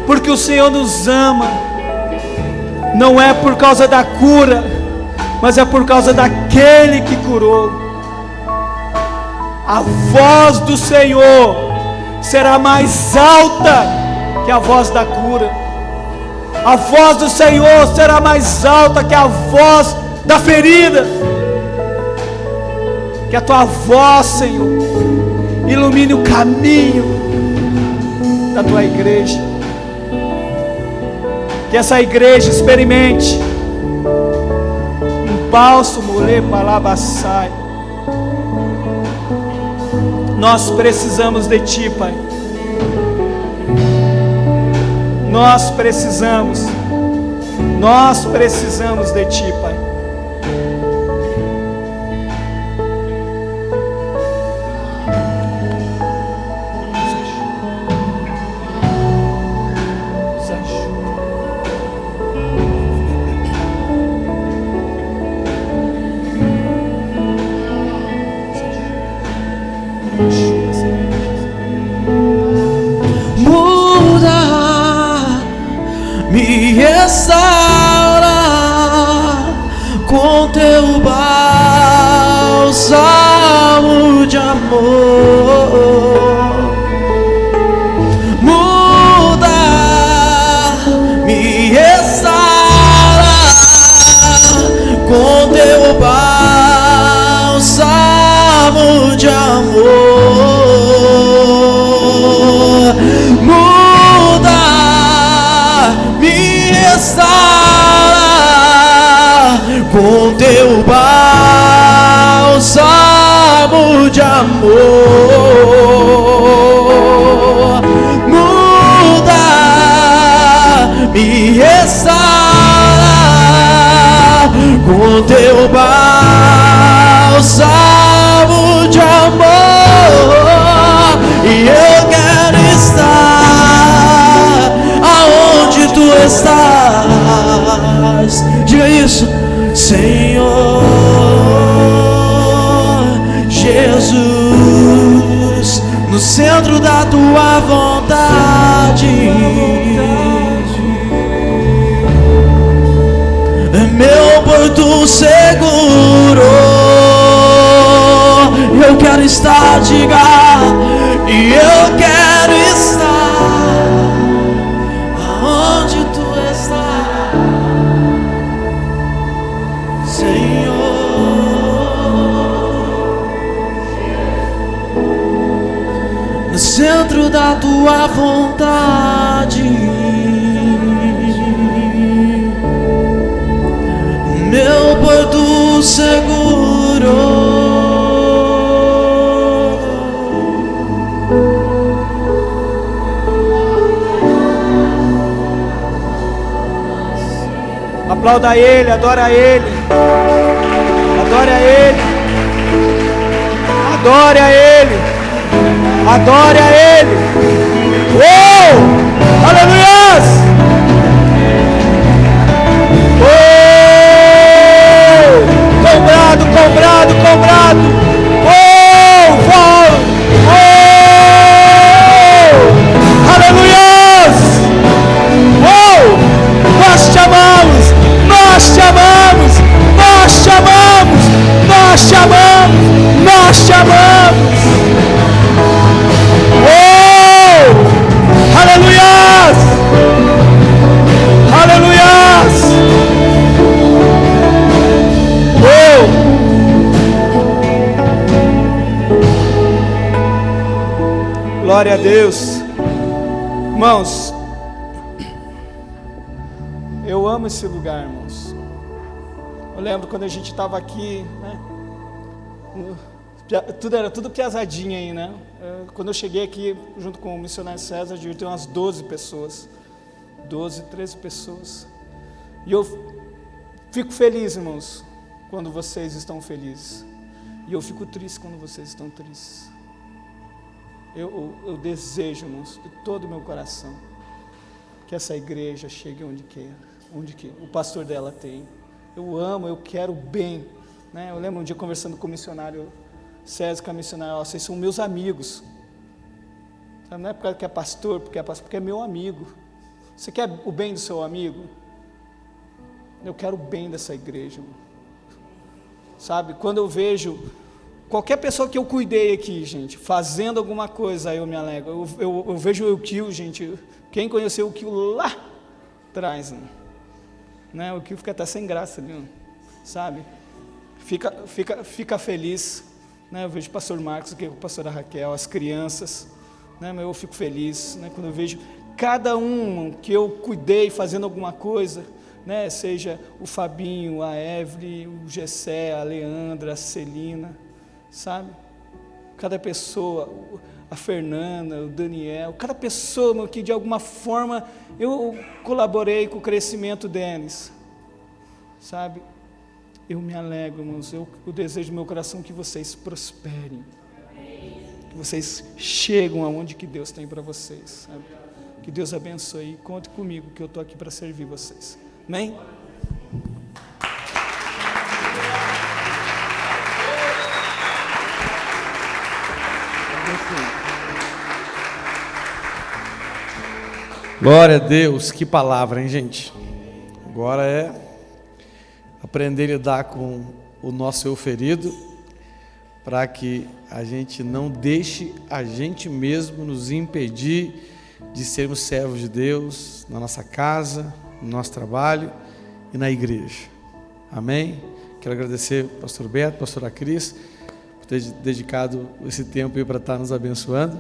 porque o Senhor nos ama. Não é por causa da cura, mas é por causa daquele que curou. A voz do Senhor será mais alta que a voz da cura. A voz do Senhor será mais alta que a voz da ferida. Que a tua voz, Senhor, ilumine o caminho da tua igreja, que essa igreja experimente um bálsamo lepalabassai. Nós precisamos de Ti, Pai. Nós precisamos de Ti, Pai. Me restaura com teu bálsamo de amor. Muda, me restaura com teu bálsamo de amor. Com teu bálsamo de amor, muda, me restaura com teu bálsamo de amor, e eu quero estar aonde tu estás. Diga isso. Senhor Jesus, no centro da tua vontade, é meu porto seguro. Eu quero estar, diga, e eu quero estar aonde tu estás. No centro da tua vontade, meu porto seguro. Aplauda Ele, adora Ele, adore a Ele, adore a Ele, adore a Ele. Oh, aleluias! Oh, cobrado, cobrado, cobrado. Oh, oh, aleluias! Oh, nós te amamos, nós te amamos, nós te amamos, nós te amamos, nós te amamos. Oh, aleluias, aleluias. Oh, glória a Deus. Irmãos, eu amo esse lugar, irmãos. Eu lembro quando a gente estava aqui, né? Era tudo piazadinha aí, né? Quando eu cheguei aqui, junto com o missionário César, devia ter umas 12 pessoas. 12, 13 pessoas. E eu fico feliz, irmãos, quando vocês estão felizes. E eu fico triste quando vocês estão tristes. Eu desejo, irmãos, de todo o meu coração, que essa igreja chegue onde quer, onde que o pastor dela tem. Eu amo, eu quero bem, né? Eu lembro um dia conversando com o missionário César, com a missionária, vocês são meus amigos. Sabe, não é porque é pastor, porque é meu amigo. Você quer o bem do seu amigo? Eu quero o bem dessa igreja, irmão. Sabe, quando eu vejo qualquer pessoa que eu cuidei aqui, gente, fazendo alguma coisa, aí eu me alegro. Eu vejo o Kio, gente. Quem conheceu o Kio lá atrás, né? O Kio fica até sem graça ali, sabe? Fica feliz né? Eu vejo o pastor Marcos aqui, a pastora Raquel, as crianças, né? Eu fico feliz, né? Quando eu vejo cada um que eu cuidei fazendo alguma coisa, né? Seja o Fabinho, a Evelyn, o Gessé, a Leandra, a Celina, sabe? Cada pessoa, a Fernanda, o Daniel, cada pessoa que de alguma forma eu colaborei com o crescimento deles, sabe? Eu me alegro, irmãos, eu desejo no meu coração que vocês prosperem, que vocês cheguem aonde que Deus tem para vocês, sabe? Que Deus abençoe, conte comigo que eu estou aqui para servir vocês, amém? Glória a Deus, que palavra, hein, gente? Agora é aprender a lidar com o nosso eu ferido, para que a gente não deixe a gente mesmo nos impedir de sermos servos de Deus na nossa casa, no nosso trabalho e na igreja. Amém? Quero agradecer ao pastor Beto, pastora Cris, por ter dedicado esse tempo aí para estar nos abençoando.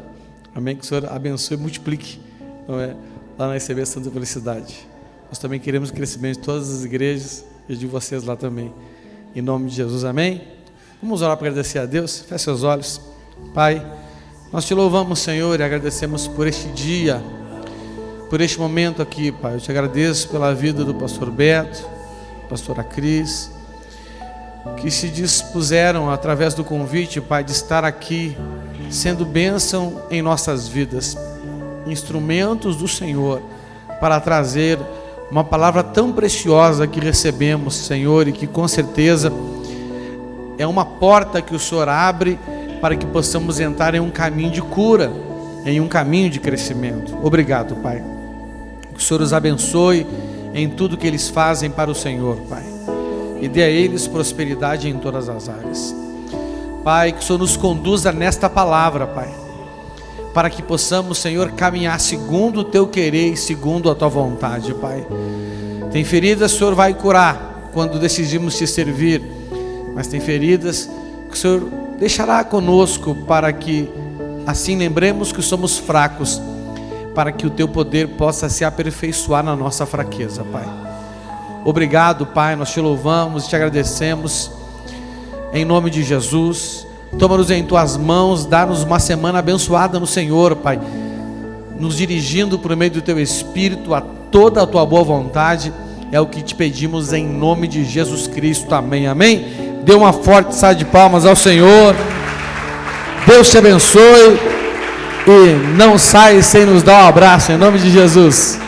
Amém? Que o Senhor abençoe e multiplique, não é? Lá na ICB Santa Felicidade. Nós também queremos o crescimento de todas as igrejas e de vocês lá também. Em nome de Jesus, amém? Vamos orar para agradecer a Deus. Feche seus olhos. Pai, nós te louvamos, Senhor, e agradecemos por este dia, por este momento aqui, Pai. Eu te agradeço pela vida do pastor Beto, pastora Cris, que se dispuseram através do convite, Pai, de estar aqui, sendo bênção em nossas vidas, instrumentos do Senhor, para trazer uma palavra tão preciosa que recebemos, Senhor, e que com certeza é uma porta que o Senhor abre para que possamos entrar em um caminho de cura, em um caminho de crescimento. Obrigado, Pai. Que o Senhor os abençoe em tudo que eles fazem para o Senhor, Pai, e dê a eles prosperidade em todas as áreas. Pai, que o Senhor nos conduza nesta palavra, Pai, para que possamos, Senhor, caminhar segundo o Teu querer e segundo a Tua vontade, Pai. Tem feridas, o Senhor vai curar quando decidimos Te servir, mas tem feridas que o Senhor deixará conosco para que assim lembremos que somos fracos, para que o Teu poder possa se aperfeiçoar na nossa fraqueza, Pai. Obrigado, Pai, nós Te louvamos e Te agradecemos, em nome de Jesus. Toma-nos em Tuas mãos, dá-nos uma semana abençoada no Senhor, Pai, nos dirigindo por meio do Teu Espírito a toda a Tua boa vontade, é o que Te pedimos em nome de Jesus Cristo, amém, amém. Dê uma forte salva de palmas ao Senhor. Deus te abençoe e não saia sem nos dar um abraço, em nome de Jesus.